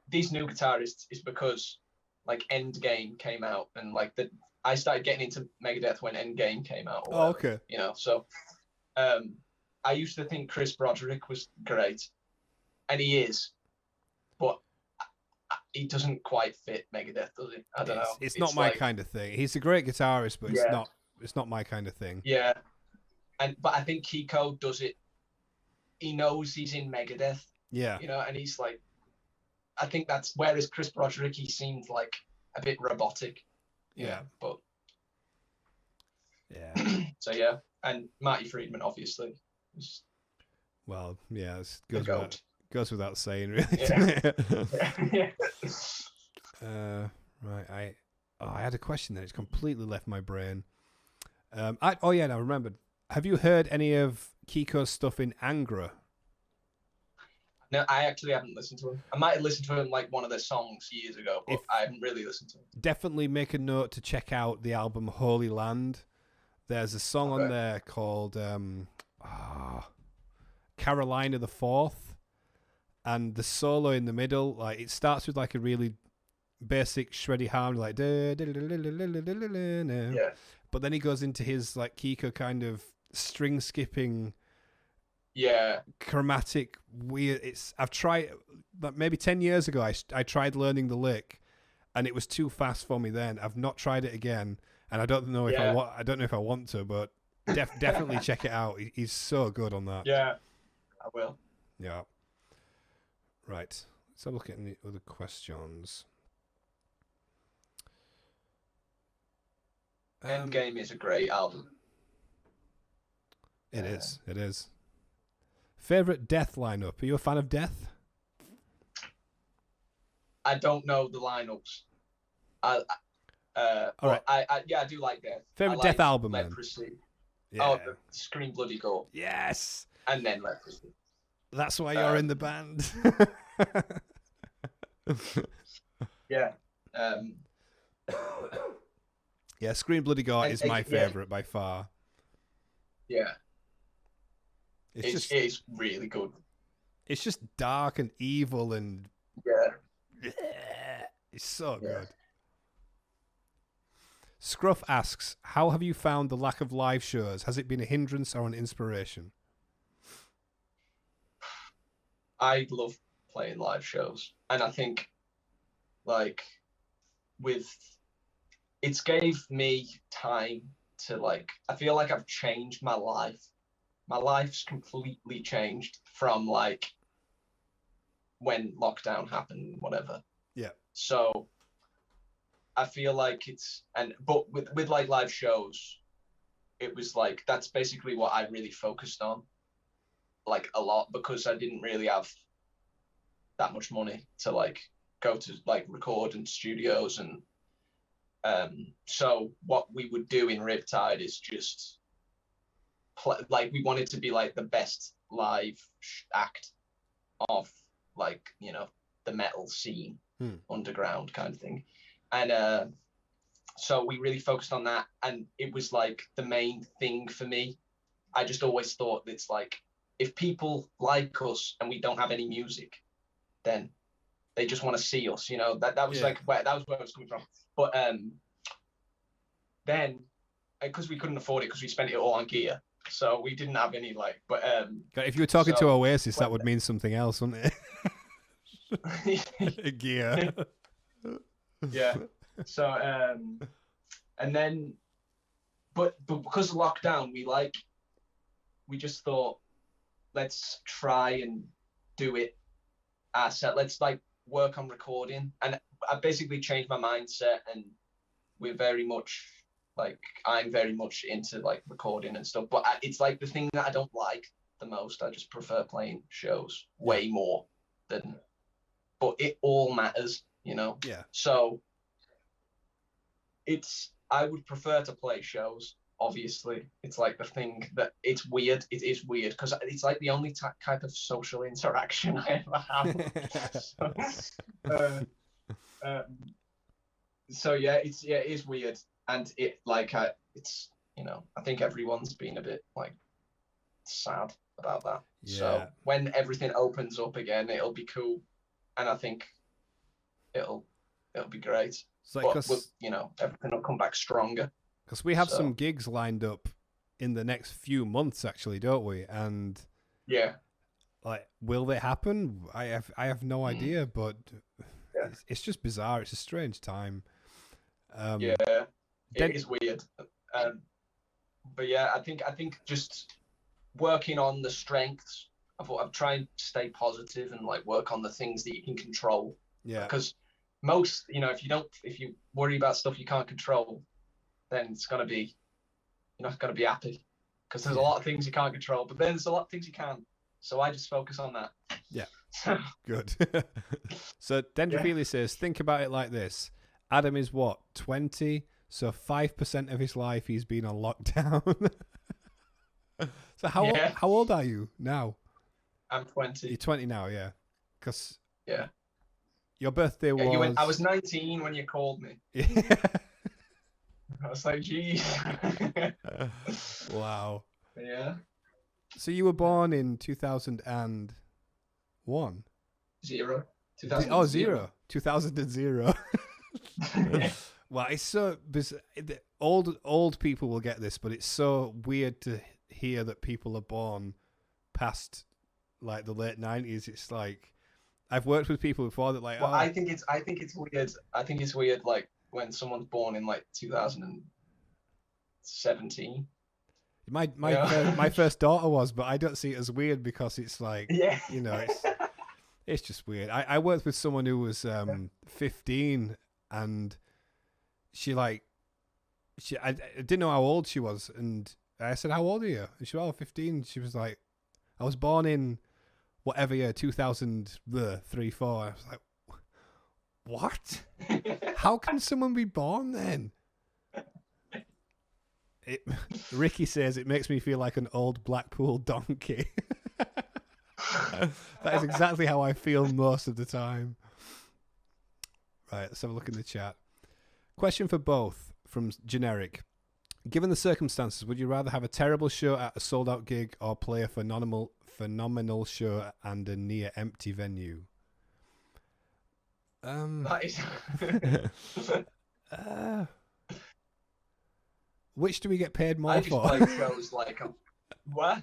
these new guitarists is because like Endgame came out, and like I started getting into Megadeth when Endgame came out. Or whatever, okay. You know, so I used to think Chris Broderick was great, and he is, but he doesn't quite fit Megadeth, does he? I don't know. It's not my kind of thing. He's a great guitarist, but it's not my kind of thing. Yeah, but I think Kiko does it. He knows he's in Megadeth. Yeah. You know, and he's like, I think that's whereas Chris Broderick, he seemed like a bit robotic. Yeah. But yeah. So yeah, and Marty Friedman obviously. Well, yeah, it goes without saying, really. Yeah. Right. I had a question that it's completely left my brain. Now I remembered. Have you heard any of Kiko's stuff in Angra? No, I actually haven't listened to him. I might have listened to him like one of their songs years ago, but I haven't really listened to him. Definitely make a note to check out the album Holy Land. There's a song on there called Carolina the Fourth, and the solo in the middle, like it starts with like a really basic shreddy harmony, like but then he goes into his like Kiko kind of string skipping Yeah. chromatic, weird. I've tried, but maybe 10 years ago, I tried learning the lick, and it was too fast for me then. I've not tried it again, and I don't know if I don't know if I want to, but definitely check it out. He's so good on that. Yeah, I will. Yeah. Right. Let's have a look at any other questions. Endgame is a great album. It is. It is. Favorite Death lineup? Are you a fan of Death? I don't know the lineups. All right. I do like Death. Favorite Death album, Leprosy. Yeah. Oh, Scream Bloody Gore. Yes. And then Leprosy. That's why you're in the band. Yeah. Yeah, Scream Bloody Gore is my favorite by far. Yeah. It's really good. It's just dark and evil and it's so good. Scruff asks, how have you found the lack of live shows? Has it been a hindrance or an inspiration? I love playing live shows, and I think it's gave me time to I feel like I've changed my life. My life's completely changed from when lockdown happened, whatever. Yeah. So I feel like but with live shows, it was that's basically what I really focused on a lot, because I didn't really have that much money to go to record in studios, and so what we would do in Riptide is just we wanted to be the best live act of the metal scene, underground kind of thing, and so we really focused on that, and it was the main thing for me. I just always thought it's if people like us and we don't have any music, then they just want to see us, that was where I was coming from. But then because we couldn't afford it, because we spent it all on gear, so we didn't have any if you were talking to Oasis, that would mean something else, wouldn't it? Gear. Yeah. So and then but because of lockdown, we just thought, let's try and do it ourselves. Let's work on recording, and I basically changed my mindset, and we're very much I'm very much into recording and stuff, but it's the thing that I don't like the most. I just prefer playing shows way more than, but it all matters, Yeah. So I would prefer to play shows. Obviously, it's the thing that it's weird. It is weird because it's the only type of social interaction I ever have. So yeah, it is weird, and it's I think everyone's been a bit sad about that. Yeah. So when everything opens up again, it'll be cool, and I think it'll be great. But everything will come back stronger. Because we have some gigs lined up in the next few months, actually, don't we? And yeah, will they happen? I have no idea, but it's just bizarre. It's a strange time. It is weird. But yeah, I think just working on the strengths. I'm trying to stay positive and work on the things that you can control. Yeah. Because most, if you worry about stuff you can't control, then you're not gonna be happy, because there's a lot of things you can't control, but then there's a lot of things you can. So I just focus on that. Yeah. Good. So Dendrophilia says, think about it like this. Adam is what, 20? So 5% of his life he's been on lockdown. So how old are you now? I'm 20. You're 20 now, yeah. Because your birthday was... I was 19 when you called me. Yeah. I was like, geez. Wow. Yeah. So you were born in 2001? Zero. 2000. Well, it's so bizarre. Old people will get this, but it's so weird to hear that people are born past like the late 90s. It's like I've worked with people before that like, Well, I think it's weird. I think it's weird, like when someone's born in like 2017. My first daughter was, but I don't see it as weird because it's like, Yeah. you know, it's just weird. I worked with someone who was 15, and I didn't know how old she was, and I said, "How old are you?" And she was 15. She was like, "I was born in whatever year, 2003, 4." I was like, "What? How can someone be born then?" Ricky says it makes me feel like an old Blackpool donkey. That is exactly how I feel most of the time. Right, let's have a look in the chat. Question for both from Generic. Given the circumstances, would you rather have a terrible show at a sold-out gig or play a phenomenal show and a near-empty venue? That is... Which do we get paid more I just for? play shows like what?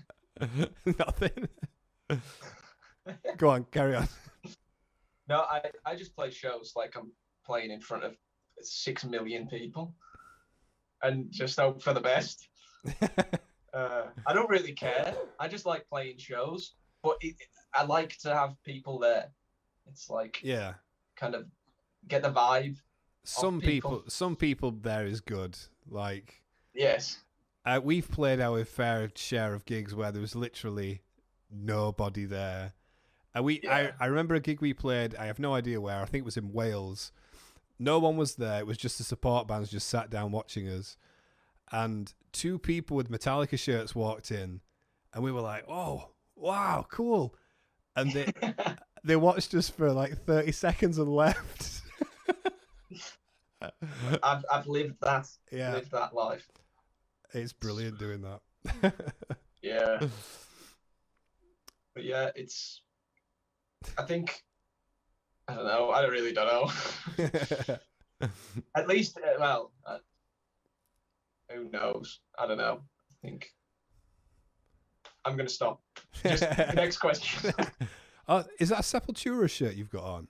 Nothing. Go on, carry on. No, I just play shows like I'm playing in front of 6 million people, and just hope for the best. I don't really care. I just like playing shows, but I like to have people there. It's like, yeah, kind of get the vibe. Some people there is good. Like, yes, we've played our fair share of gigs where there was literally nobody there. I remember a gig we played. I have no idea where. I think it was in Wales. No one was there. It was just the support bands just sat down watching us. And 2 people with Metallica shirts walked in, and we were like, "Oh, wow, cool!" And they watched us for like 30 seconds and left. I've lived that. Yeah, lived that life. It's brilliant doing that. Yeah, but yeah, it's. I think. I don't know. I really don't know. At least, who knows? I don't know. I think I'm gonna stop. Just next question. Is that a Sepultura shirt you've got on?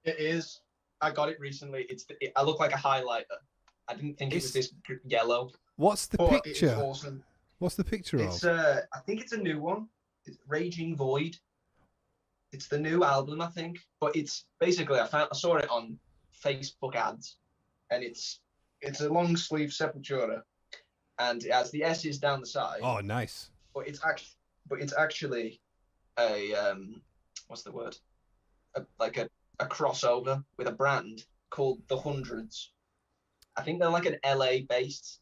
It is. I got it recently. I look like a highlighter. I didn't think it was this yellow. What's the picture? It's awesome. What's the picture of? I think it's a new one. It's Raging Void. It's the new album, I think. But it's basically I saw it on Facebook ads, and it's a long sleeve Sepultura, and it has the S's down the side. Oh, nice. But it's actually a what's the word? Like a crossover with a brand called The Hundreds. I think they're like an LA based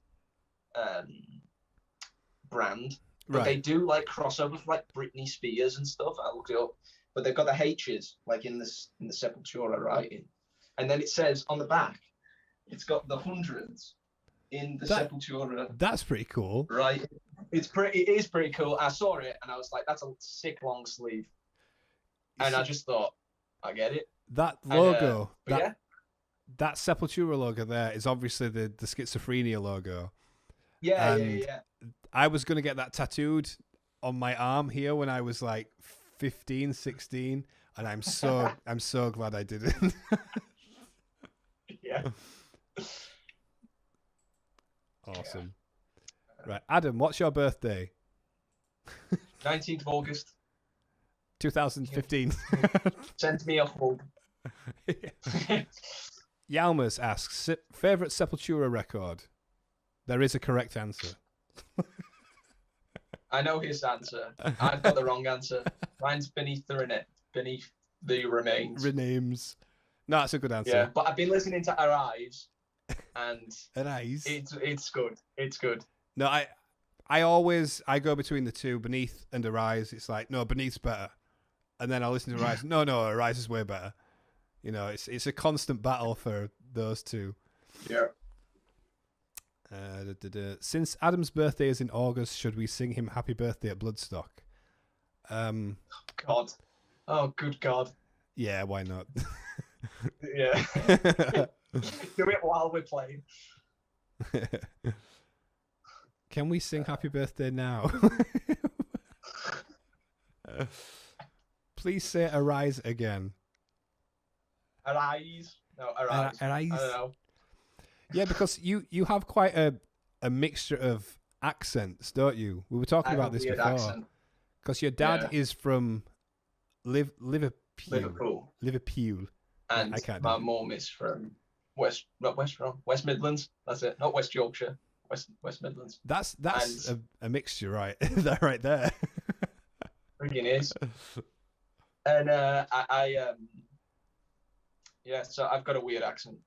brand, but they do like crossovers for like Britney Spears and stuff. I looked it up, but they've got the H's like in the Sepultura writing, and then it says on the back, it's got The Hundreds in the Sepultura. That's pretty cool, right? It is pretty cool. I saw it and I was like, that's a sick long sleeve, and I just thought, I get it. That logo, that Sepultura logo there is obviously the schizophrenia logo. Yeah. I was going to get that tattooed on my arm here when I was like 15, 16, and I'm so glad I didn't. Yeah. Awesome. Yeah. Right, Adam, what's your birthday? 19th of August. 2015. Send me a hug. Yalmas asks, favorite Sepultura record? There is a correct answer. I know his answer. I've got the wrong answer. Mine's Beneath the Remains. Renames. No, that's a good answer. Yeah, but I've been listening to Arise, and Arise. It's good. It's good. No, I go between the two, Beneath and Arise. It's like, no, Beneath's better. And then I listen to Arise. No, Arise is way better. You know, it's a constant battle for those two. Yeah. Since Adam's birthday is in August, should we sing him happy birthday at Bloodstock? God. Oh, good God. Yeah, why not? Yeah. Do it while we're playing. Can we sing happy birthday now? Please say arise again. Arise. No, arise. Arise. I don't know. Yeah, because you have quite a mixture of accents, don't you? We were talking about this before. Because your dad is from Liverpool. Liverpool. And I can't my mum is from West Midlands. That's it. Not West Yorkshire. West Midlands. That's a mixture, right? That right there. Freaking is. And so I've got a weird accent.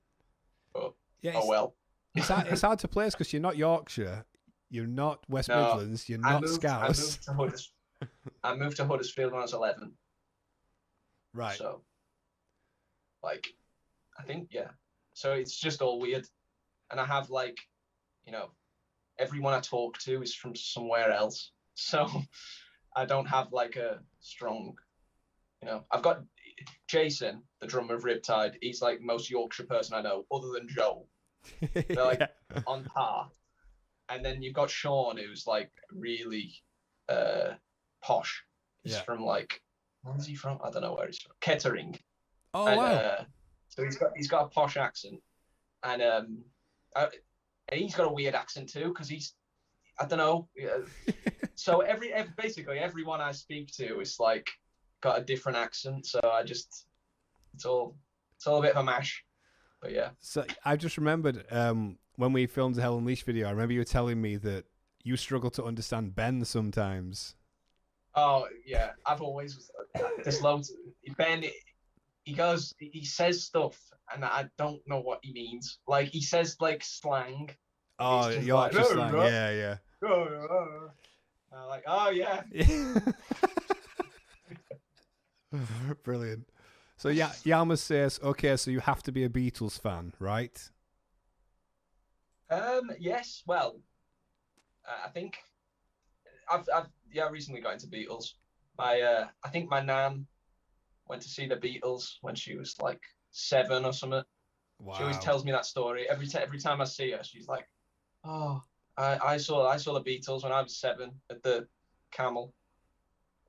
But oh well. It's hard to place because you're not Yorkshire, you're not West Midlands, you're not Scouse. I moved to Huddersfield when I was 11. Right. So, like, I think, yeah. So it's just all weird. And I have, like, everyone I talk to is from somewhere else. So I don't have, like, a strong, I've got Jason, the drummer of Riptide. He's, like, the most Yorkshire person I know, other than Joel. They're, like, on par. And then you've got Sean, who's, like, really posh. He's from, like, where's he from? I don't know where he's from. Kettering. Oh, wow. So he's got a posh accent. And he's got a weird accent, too, because I don't know. So basically everyone I speak to is, like, got a different accent. So it's all a bit of a mash. But yeah. So I just remembered when we filmed the Hell Unleashed video, I remember you were telling me that you struggle to understand Ben sometimes. Oh yeah, I've always there's loads. Ben, he says stuff and I don't know what he means. Like he says like slang. Oh, Yorkshire slang. Yeah. Like oh yeah. Brilliant. So yeah, Yalma says, okay, so you have to be a Beatles fan, right? Yes. Well, I think I've recently got into Beatles. I think my nan went to see the Beatles when she was like 7 or something. Wow. She always tells me that story every time I see her. She's like, "Oh, I saw the Beatles when I was 7 at the Camel.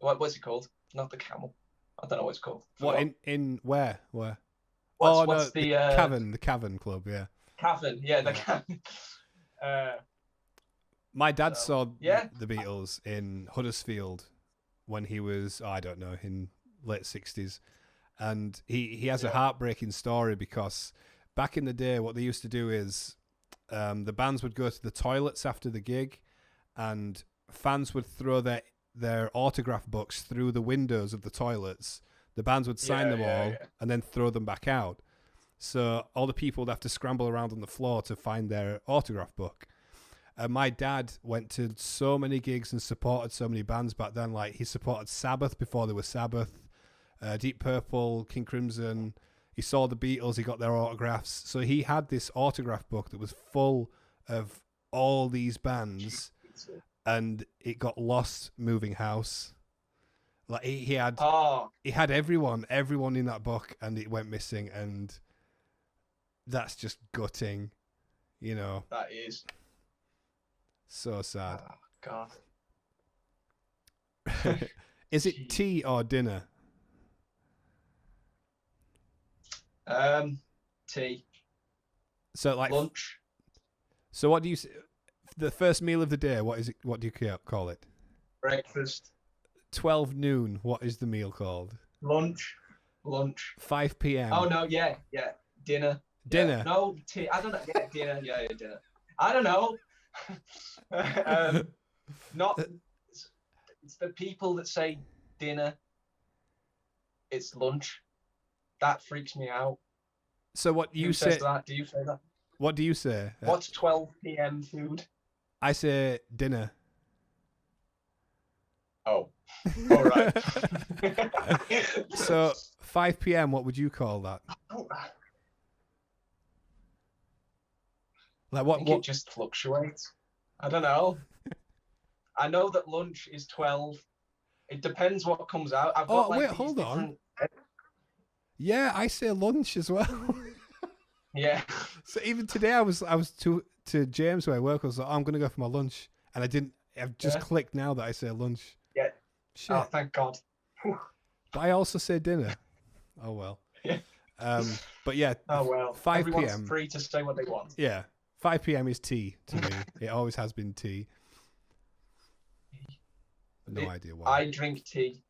What's it called? Not the Camel. I don't know what it's called. What in where? What's the Cavern Club, yeah. Cavern, yeah, the Cavern. My dad saw the Beatles in Huddersfield when he was, I don't know, in late 60s. And he has a heartbreaking story because back in the day, what they used to do is the bands would go to the toilets after the gig and fans would throw their autograph books through the windows of the toilets. The bands would sign them all and then throw them back out. So all the people would have to scramble around on the floor to find their autograph book. My dad went to so many gigs and supported so many bands back then. Like he supported Sabbath before there was Sabbath, Deep Purple, King Crimson. He saw the Beatles. He got their autographs. So he had this autograph book that was full of all these bands, and it got lost moving house. Like he had everyone in that book, and it went missing, and that's just gutting, That is. So sad. Oh, God. Is it tea or dinner? Tea. So like lunch. So what do you? The first meal of the day. What is it? What do you call it? Breakfast. 12 noon. What is the meal called? Lunch. 5 p.m. Oh no, yeah. Dinner. Dinner. Yeah. No, tea. I don't know. Yeah, dinner. Yeah, dinner. I don't know. Not. It's the people that say dinner. It's lunch. That freaks me out. So what you Who say? Says that? Do you say that? What do you say? What's 12 p.m. food? I say dinner. Oh. All right. So 5 p.m. What would you call that? Like what? It just fluctuates. I don't know. I know that lunch is 12. It depends what comes out. I've got wait, hold on. Yeah, I say lunch as well. Yeah. So even today, I was to James where I work. I was like, I'm gonna go for my lunch, and I didn't. I've just clicked now that I say lunch. Yeah. Shit. Oh, thank God. But I also say dinner. Oh well. Yeah. But yeah. Oh well. 5 Everyone's p.m. free to say what they want. Yeah. 5 p.m. is tea to me. It always has been tea. No idea why. I drink tea.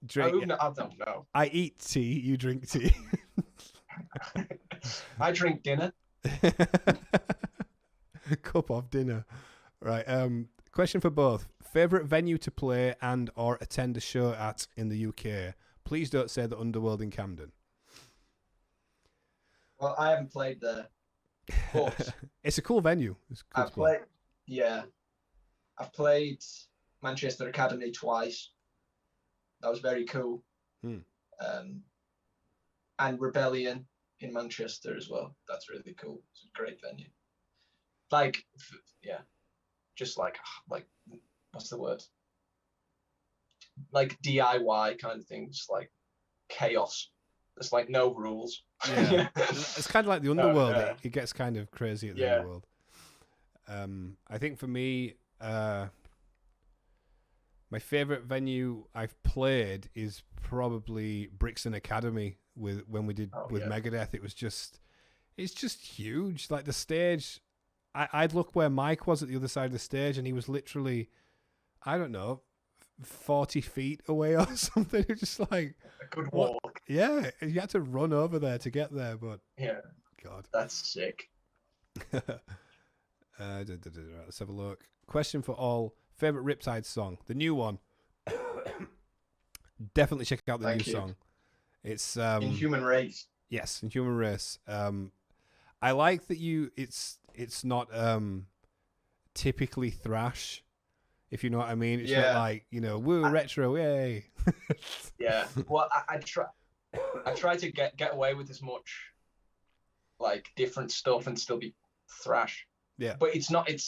Drink. I don't know. I eat tea. You drink tea. I drink dinner. Cup of dinner. Right. Question for both. Favorite venue to play and or attend a show at in the UK? Please don't say the Underworld in Camden. Well, I haven't played there. But It's a cool venue. It's cool. I've played Manchester Academy twice. That was very cool. And Rebellion in Manchester as well. That's really cool. It's a great venue. Like, yeah, just like what's the word? Like DIY kind of thing, just like chaos. There's like no rules. Yeah. It's kind of like the Underworld. It gets kind of crazy at the Underworld. I think for me, my favorite venue I've played is probably Brixton Academy when we did Megadeth. It's just huge. Like the stage, I'd look where Mike was at the other side of the stage, and he was literally, I don't know, 40 feet away or something. It was just like a good walk. What? Yeah, you had to run over there to get there, but yeah, God, that's sick. Let's have a look. Question for all: favorite Riptide song, the new one. Definitely check out the new song. It's Inhuman Race. Yes, Inhuman Race. I like that it's not typically thrash, if you know what I mean. It's not like, woo, retro, yay. Yeah. Well, I try to get away with as much like different stuff and still be thrash. Yeah. But it's not. It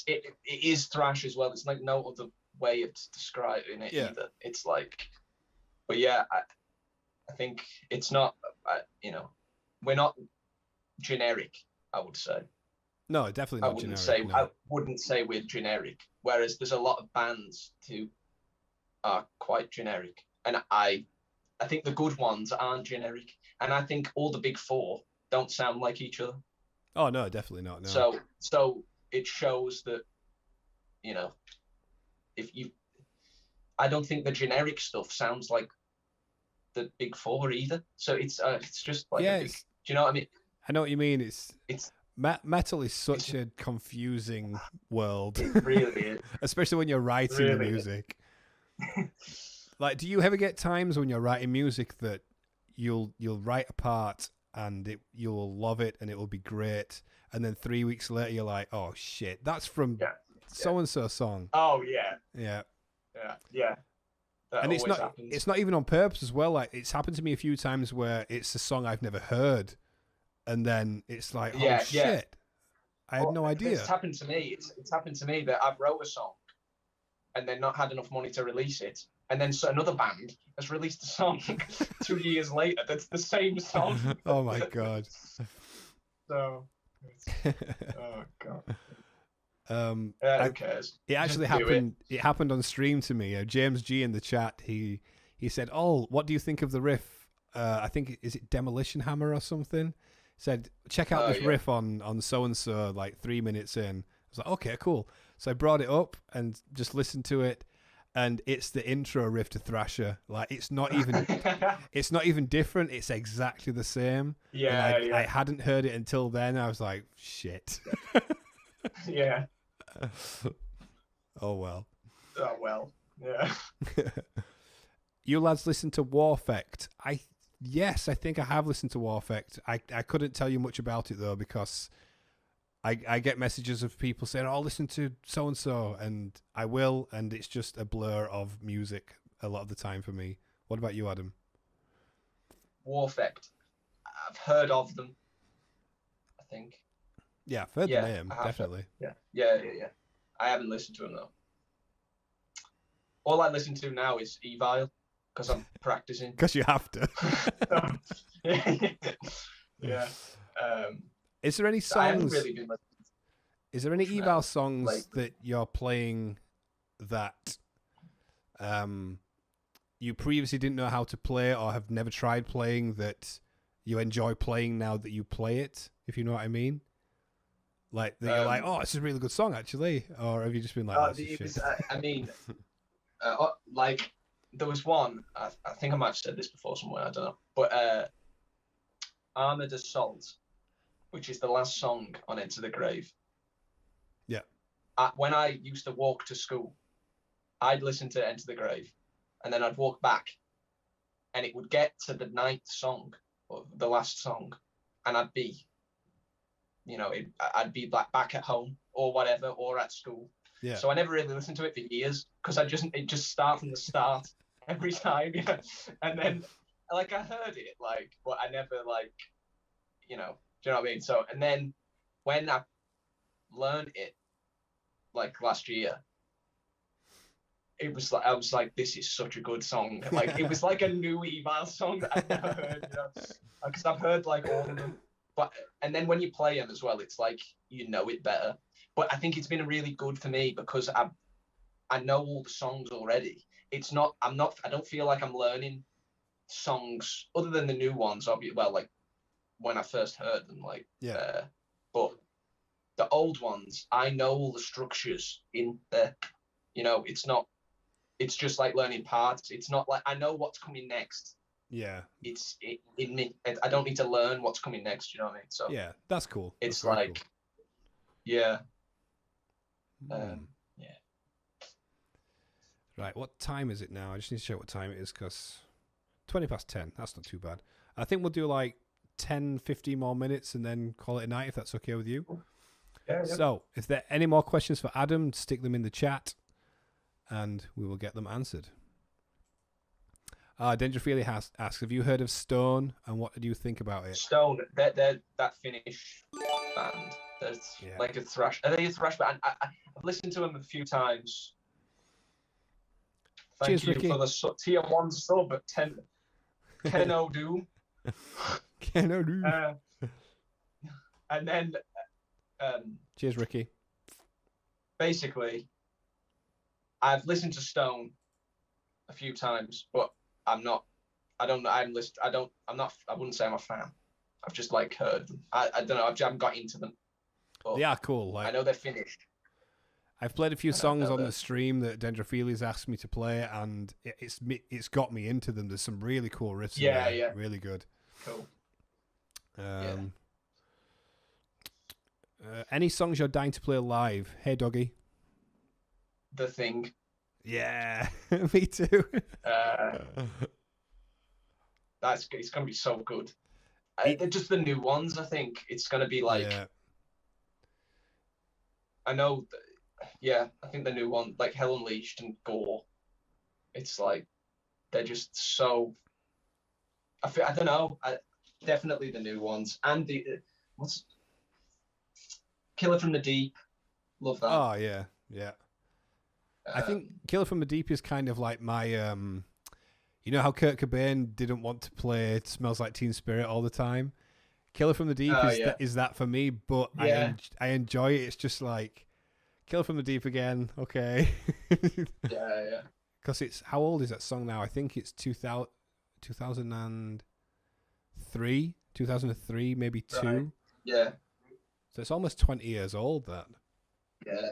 is thrash as well. It's like no other way of describing it either. It's like, but yeah, I think it's not. We're not generic, I would say. No, definitely not generic. I wouldn't say we're generic. Whereas there's a lot of bands who are quite generic, and I think the good ones aren't generic, and I think all the big four don't sound like each other. Oh no, definitely not. No. So it shows that, I don't think the generic stuff sounds like the big four either. So it's just like do you know what I mean? I know what you mean. It's metal is such a confusing world. It really is. Especially when you're writing the music. Like, do you ever get times when you're writing music that you'll write a part and you'll love it and it will be great, and then 3 weeks later you're like, oh shit, that's from so and so song. Oh yeah. And it's not even on purpose as well. Like, it's happened to me a few times where it's a song I've never heard, and then it's like, oh shit, I had no idea. It's happened to me. It's happened to me that I've wrote a song and then not had enough money to release it, and then another band has released a song 2 years later that's the same song. Oh my god. So oh god. Who cares? It actually happened. It happened on stream to me. James G in the chat, he said, "Oh, what do you think of the riff? I think is it Demolition Hammer or something?" Said, "Check out this riff on so and so, like 3 minutes in." I was like, "Okay, cool." So I brought it up and just listened to it, and it's the intro riff to Thrasher. Like, it's not even different. It's exactly the same. Yeah, I hadn't heard it until then. I was like, shit. Yeah. Oh well. Oh well. Yeah. You lads listen to Warfect? Yes, I think I have listened to Warfect. I couldn't tell you much about it though, because I get messages of people saying, "Oh, listen to so and so," and I will, and it's just a blur of music a lot of the time for me. What about you, Adam? Warfect. I've heard of them, I think. Yeah, I've heard the name, definitely. Yeah. I haven't listened to them though. All I listen to now is EVILE because I'm practicing. Because you have to. Yeah. Is there any songs? I haven't really been listening. Is there any EVILE songs that you're playing that you previously didn't know how to play or have never tried playing that you enjoy playing now that you play it, if you know what I mean? Like, that you're like, oh, it's a really good song, actually. Or have you just been like, oh, this is shit? I mean, like, there was one, I think I might have said this before somewhere, I don't know. But Armored Assault, which is the last song on Enter the Grave. Yeah. When I used to walk to school, I'd listen to Enter the Grave, and then I'd walk back, and it would get to the ninth song, or the last song, and I'd be, you know, I'd be back at home or whatever, or at school. Yeah. So I never really listened to it for years, because it just start from the start every time, yeah. And then, like, I heard it, like, but I never, like, you know, do you know what I mean? So, and then when I learned it, like, last year, it was like, I was like, this is such a good song. Like, it was like a new EVILE song that I'd never heard, you know, because I've heard, like, all of them. But, and then when you play them as well, it's like, you know it better. But I think it's been really good for me because I know all the songs already. I don't feel like I'm learning songs other than the new ones, obviously. Well, like, when I first heard them, like, yeah. But the old ones, I know all the structures in there. You know, it's just like learning parts. It's not like I know what's coming next. Yeah. It's in me. I don't need to learn what's coming next. You know what I mean? So yeah, that's cool. It's that's like, cool. Yeah. Yeah. Right, what time is it now? I just need to check what time it is because 20 past 10. That's not too bad. I think we'll do like 10, 15 more minutes and then call it a night if that's okay with you. Yeah. So, if there are any more questions for Adam, stick them in the chat and we will get them answered. Dendrophilia has asked, have you heard of Stone and what do you think about it? Stone, they're that Finnish band. There's like a thrash. Are they a thrash band? I've listened to them a few times. Thank Cheers, you Ricky. for the tier 1 sub at 10. Keno Doom. Keno Doom. And then Cheers, Ricky. basically, I've listened to Stone a few times, but I wouldn't say I'm a fan. I've just like heard them. I don't know. I haven't got into them. They are cool. Like, I know they're finished. I've played a few songs on the stream that Dendrophilia's asked me to play, and it's got me into them. There's some really cool riffs. Yeah, in there. Really good. Cool. Any songs you're dying to play live? Hey, doggy. The Thing. Yeah, me too. It's gonna be so good. Just the new ones. I think it's gonna be like. Yeah. I know. I think the new one, like Hell Unleashed and Gore. It's like they're just so. I don't know. Definitely the new ones and what's Killer from the Deep. Love that. Oh yeah. I think Killer from the Deep is kind of like my you know how Kurt Cobain didn't want to play Smells Like Teen Spirit all the time? Killer from the Deep is that for me, but I enjoy it. It's just like Killer from the Deep again, okay. Yeah. Because it's, how old is that song now? I think it's 2003, maybe 2. Right. Yeah. So it's almost 20 years old, that. Yeah.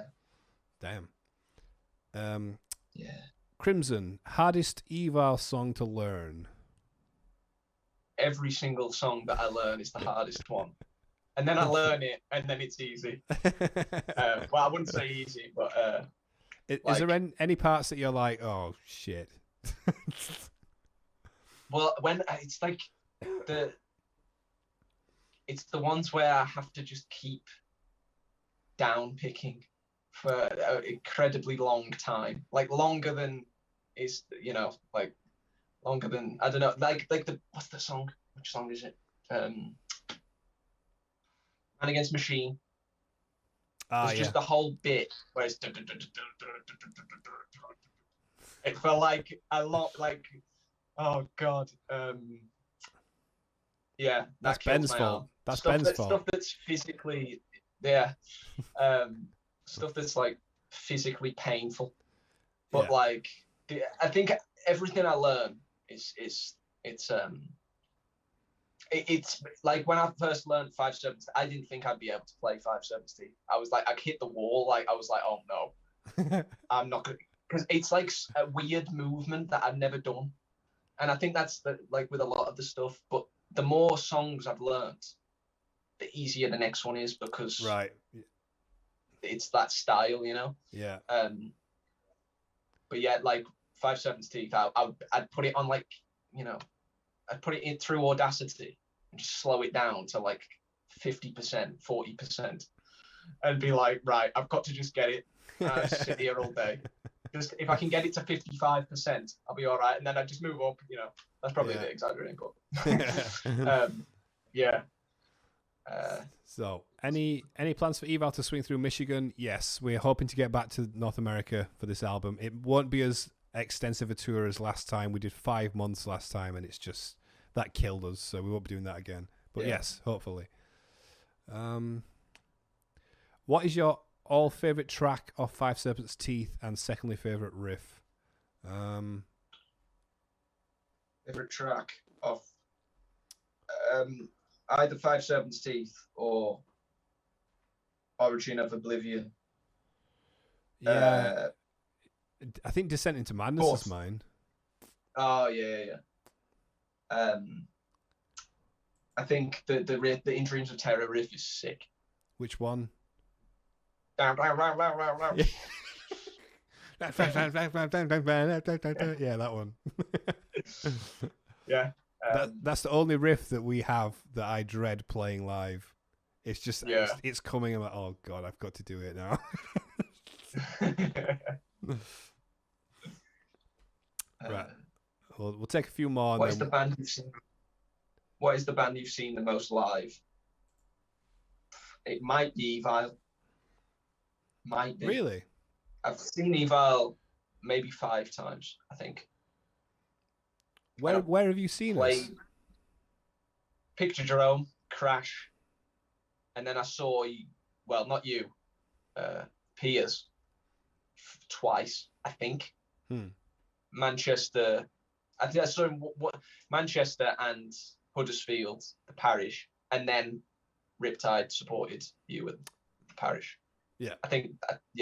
Damn. Yeah. Crimson, hardest EVILE song to learn. Every single song that I learn is the hardest one. And then I learn it, and then it's easy. Well, I wouldn't say easy, but... Is there any parts that you're like, oh, shit? Well, when it's like it's the ones where I have to just keep down picking for an incredibly long time, like longer than is, you know, like longer than, I don't know, like what's the song? Which song is it? Man Against Machine. It's just the whole bit where it's it felt like a lot, like, oh god, yeah, that's Ben's fault. That's Ben's fault. Stuff that's physically, stuff that's like physically painful, but like, I think everything I learn it's like when I first learned 5/7, I didn't think I'd be able to play 5/7. I was like, I hit the wall. Like I was like, oh no, I'm not gonna, because it's like a weird movement that I've never done, and I think that's like with a lot of the stuff. But the more songs I've learned, the easier the next one is, because right, it's that style, you know. yeah. But yeah, like 5/7, I'd put it on, like, you know, I'd put it in through Audacity and just slow it down to like 50%, 40%, and be like, right, I've got to just get it. And I sit here all day. Just if I can get it to 55%, I'll be all right. And then I just move up. You know, that's probably a bit exaggerating, but yeah. So, any plans for EVILE to swing through Michigan? Yes, we're hoping to get back to North America for this album. It won't be as extensive a tour as last time. We did 5 months last time, and it's just that killed us. So we won't be doing that again. But yes, hopefully. What is your all favorite track of Five Serpents' Teeth, and secondly favorite riff? Favorite track of either Five Serpents' Teeth or Origin of Oblivion. Yeah, I think Descent into Madness Both. is mine. Oh yeah. I think the In Dreams of Terror riff is sick. Which one? Yeah. Yeah, that one. Yeah. That's the only riff that we have that I dread playing live. It's just it's coming. I'm like, oh god, I've got to do it now. Right. We'll take a few more. What is the band you've seen? What is the band you've seen the most live? It might be EVILE. Might be. Really? I've seen EVILE maybe 5 times, I think. Where have you seen us? Picture Jerome, Crash, and then I saw you. Well, not you. Piers. Twice, I think. Manchester. I think I saw him, Manchester and Huddersfield, the parish, and then Riptide supported you with the parish. Yeah. I think,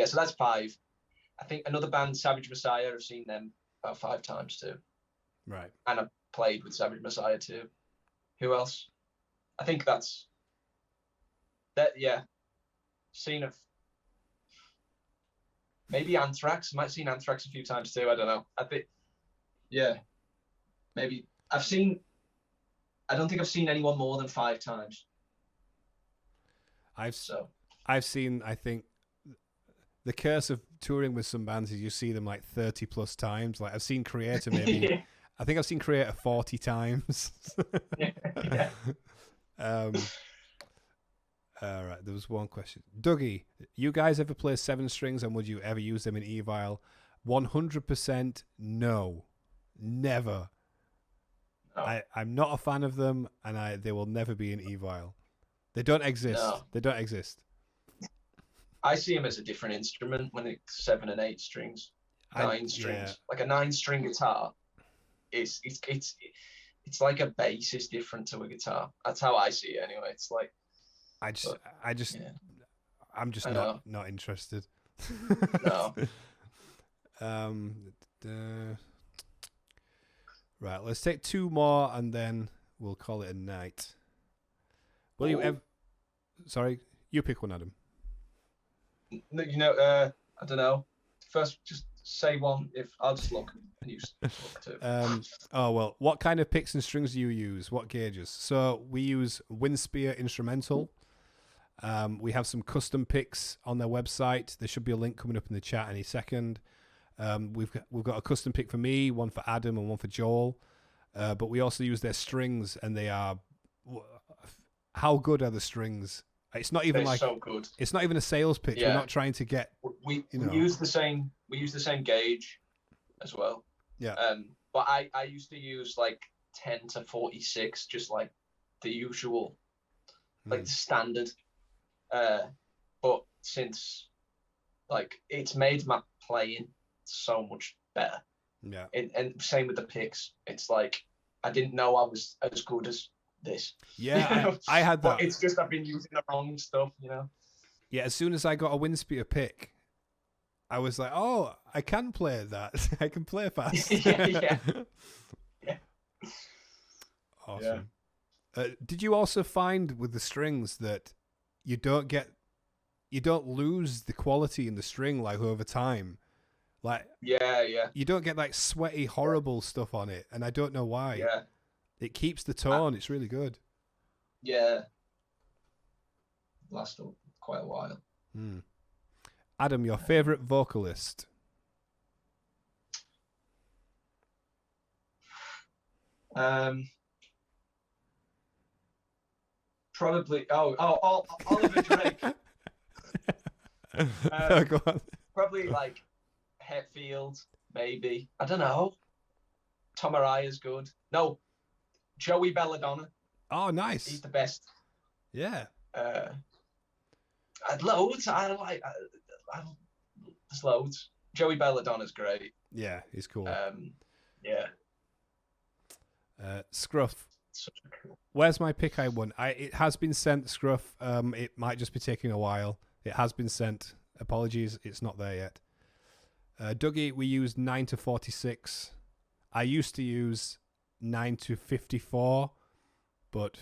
so that's 5. I think another band, Savage Messiah, I've seen them about 5 times too. Right. And I've played with Savage Messiah too. Who else? I think that's that. Yeah. Seen of maybe Anthrax. Might have seen Anthrax a few times too. I don't know. I think. Yeah. Maybe I've seen. I don't think I've seen anyone more than 5 times. I've seen. I think the curse of touring with some bands is you see them like 30 plus times. Like I've seen Creator maybe. I think I've seen Creator 40 times. Yeah. All right, there was one question. Dougie, you guys ever play 7 strings, and would you ever use them in EVILE? 100% no. Never. No. I'm not a fan of them, and they will never be in EVILE. They don't exist. No. They don't exist. I see them as a different instrument when it's 7 and 8 strings, 9 strings. Yeah. Like a 9-string guitar, it's like a bass is different to a guitar. That's how I see it anyway. It's like I'm just not interested. No. Right, let's take 2 more and then we'll call it a night. Will you ever? Sorry, you pick one, Adam. I don't know. First, just say one. If I'll just look and you look too. Oh well, what kind of picks and strings do you use? What gauges? So we use Windspear Instrumental. We have some custom picks on their website. There should be a link coming up in the chat any second. We've got a custom pick for me, one for Adam, and one for Joel. But we also use their strings, and they are. How good are the strings? It's not even They're like so good. It's not even a sales pitch. Yeah. We're not trying to get. We use the same. We use the same gauge, as well. Yeah. But I used to use like 10 to 46, just like the usual, like the standard. But since like it's made my playing so much better. Yeah. And same with the picks. It's like I didn't know I was as good as this. Yeah, I had that. But it's just I've been using the wrong stuff, you know. Yeah, as soon as I got a wind speeder pick, I was like, oh, I can play that. I can play fast. Yeah. Awesome. Yeah. Did you also find with the strings that you don't lose the quality in the string like over time? Like you don't get like sweaty, horrible stuff on it, and I don't know why. Yeah. It keeps the tone. It's really good. Yeah. Lasted quite a while. Adam, your favorite vocalist? Probably. Oliver Drake. Go on. Probably like Hetfield, maybe. I don't know. Tom Araya's good. No, Joey Belladonna. Oh, nice. He's the best. Yeah. I'd loads. There's loads. Joey Belladonna's great. Yeah, he's cool. Yeah. Scruff. Such a cool. Where's my pick I won? It has been sent, Scruff. It might just be taking a while. It has been sent. Apologies, it's not there yet. Dougie, we used 9 to 46. I used to use 9 to 54, but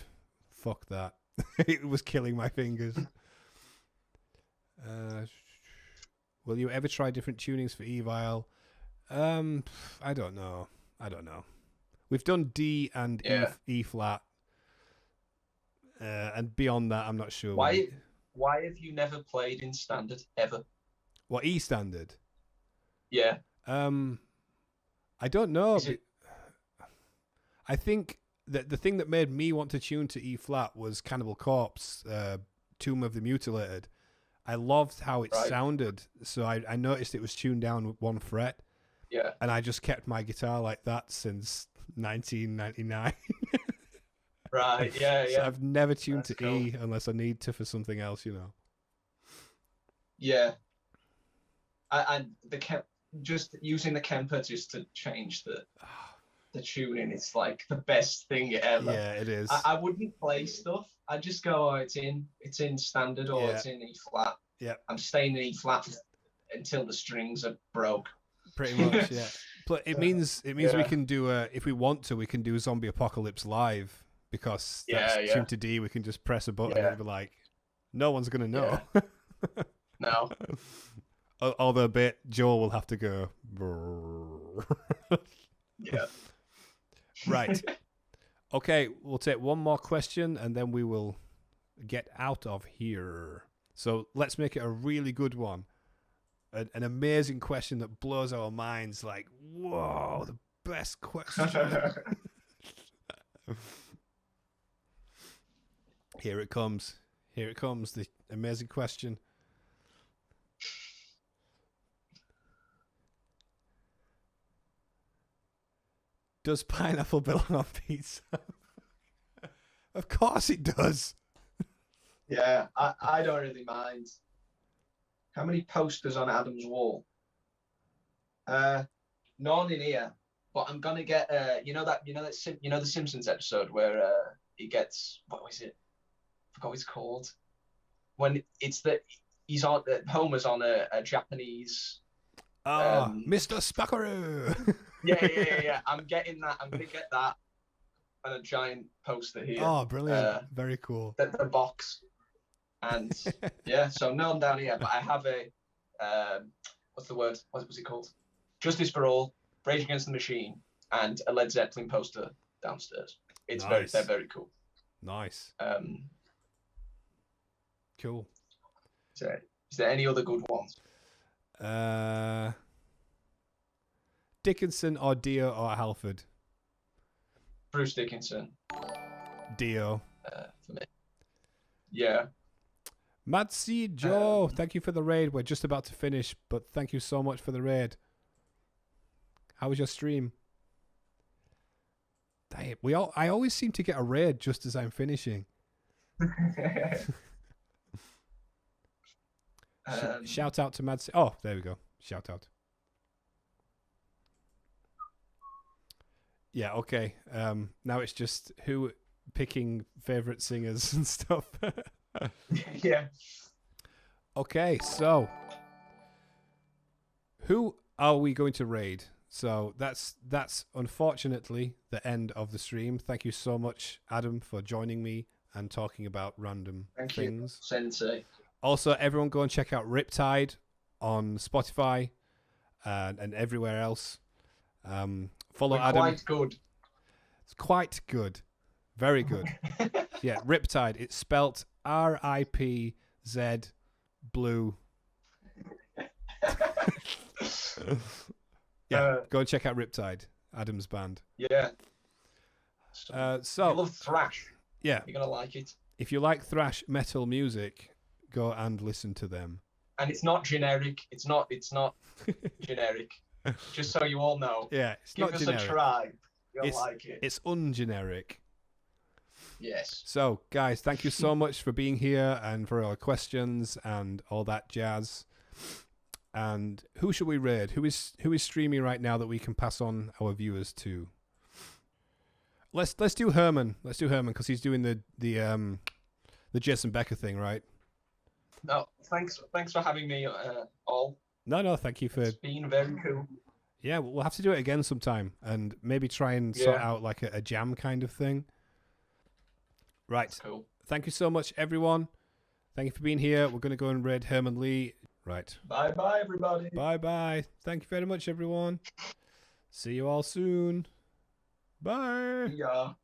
fuck that. It was killing my fingers. Will you ever try different tunings for EVILE? I don't know. We've done D and E flat. And beyond that, I'm not sure. Why have you never played in standard ever? What, E standard? Yeah. I don't know. I think that the thing that made me want to tune to E flat was Cannibal Corpse, Tomb of the Mutilated. I loved how it sounded, so I noticed it was tuned down with 1 fret. Yeah. And I just kept my guitar like that since 1999. Right, yeah. So I've never tuned to E unless I need to for something else, you know. Yeah. And just using the Kemper just to change the tuning, it's like the best thing ever. Yeah, it is. I wouldn't play stuff. I just go, it's in standard or it's in E flat. Yeah. I'm staying in E flat until the strings are broke. Pretty much, yeah. But it means we can do if we want to, we can do Zombie Apocalypse live because that's tuned to D. We can just press a button and be like, no one's gonna know. Yeah. No. Although a bit, Joel will have to go. Yeah. Right. Okay, we'll take one more question and then we will get out of here. So let's make it a really good one. An amazing question that blows our minds. Like, whoa, the best question. Here it comes. The amazing question. Does pineapple belong on pizza? Of course it does. Yeah, I don't really mind. How many posters on Adam's wall? None in here, but I'm gonna get the Simpsons episode where he gets, what was it? I forgot what it's called. When it's Homer's on a Japanese. Mr. Spackaroo. Yeah. I'm getting that. I'm gonna get that and a giant poster here. Oh, brilliant! Very cool. The box. And so none down here, but I have a what's the word? What was it called? Justice for All, Rage Against the Machine, and a Led Zeppelin poster downstairs. It's nice. they're very cool. Nice. Cool. Is there any other good ones? Dickinson or Dio or Halford? Bruce Dickinson. Dio. For me. Yeah. Madsy Joe, thank you for the raid. We're just about to finish, but thank you so much for the raid. How was your stream? Damn, I always seem to get a raid just as I'm finishing. Shout out to Madsy. Oh, there we go. Shout out. Yeah, okay. Now it's just who picking favorite singers and stuff. Yeah. Okay, so who are we going to raid? So that's unfortunately the end of the stream. Thank you so much, Adam, for joining me and talking about random Thank things. you, Sensei. Also, everyone go and check out Riptide on Spotify and everywhere else. Follow We're Adam. quite good. It's quite good. Very good. Yeah, Riptide. It's spelt RIPZ blue. Yeah, go and check out Riptide, Adam's band. Yeah. So I love thrash. Yeah, You're gonna like it. if you like thrash metal music, go and listen to them. And it's not generic. It's not generic. Just so you all know. Yeah, it's Give not us generic. a try. You'll like it. It's ungeneric. Yes. So, guys, thank you so much for being here and for our questions and all that jazz. And who should we raid? Who is streaming right now that we can pass on our viewers to? Let's do Herman. Let's do Herman because he's doing the Jason Becker thing, right? No, thanks for having me. All. No, thank you for. It's been very cool. Yeah, we'll have to do it again sometime and maybe try and sort out like a jam kind of thing. Right. That's cool. Thank you so much, everyone. Thank you for being here. We're going to go and raid Herman Lee. Right. Bye, everybody. Bye. Thank you very much, everyone. See you all soon. Bye. Yeah.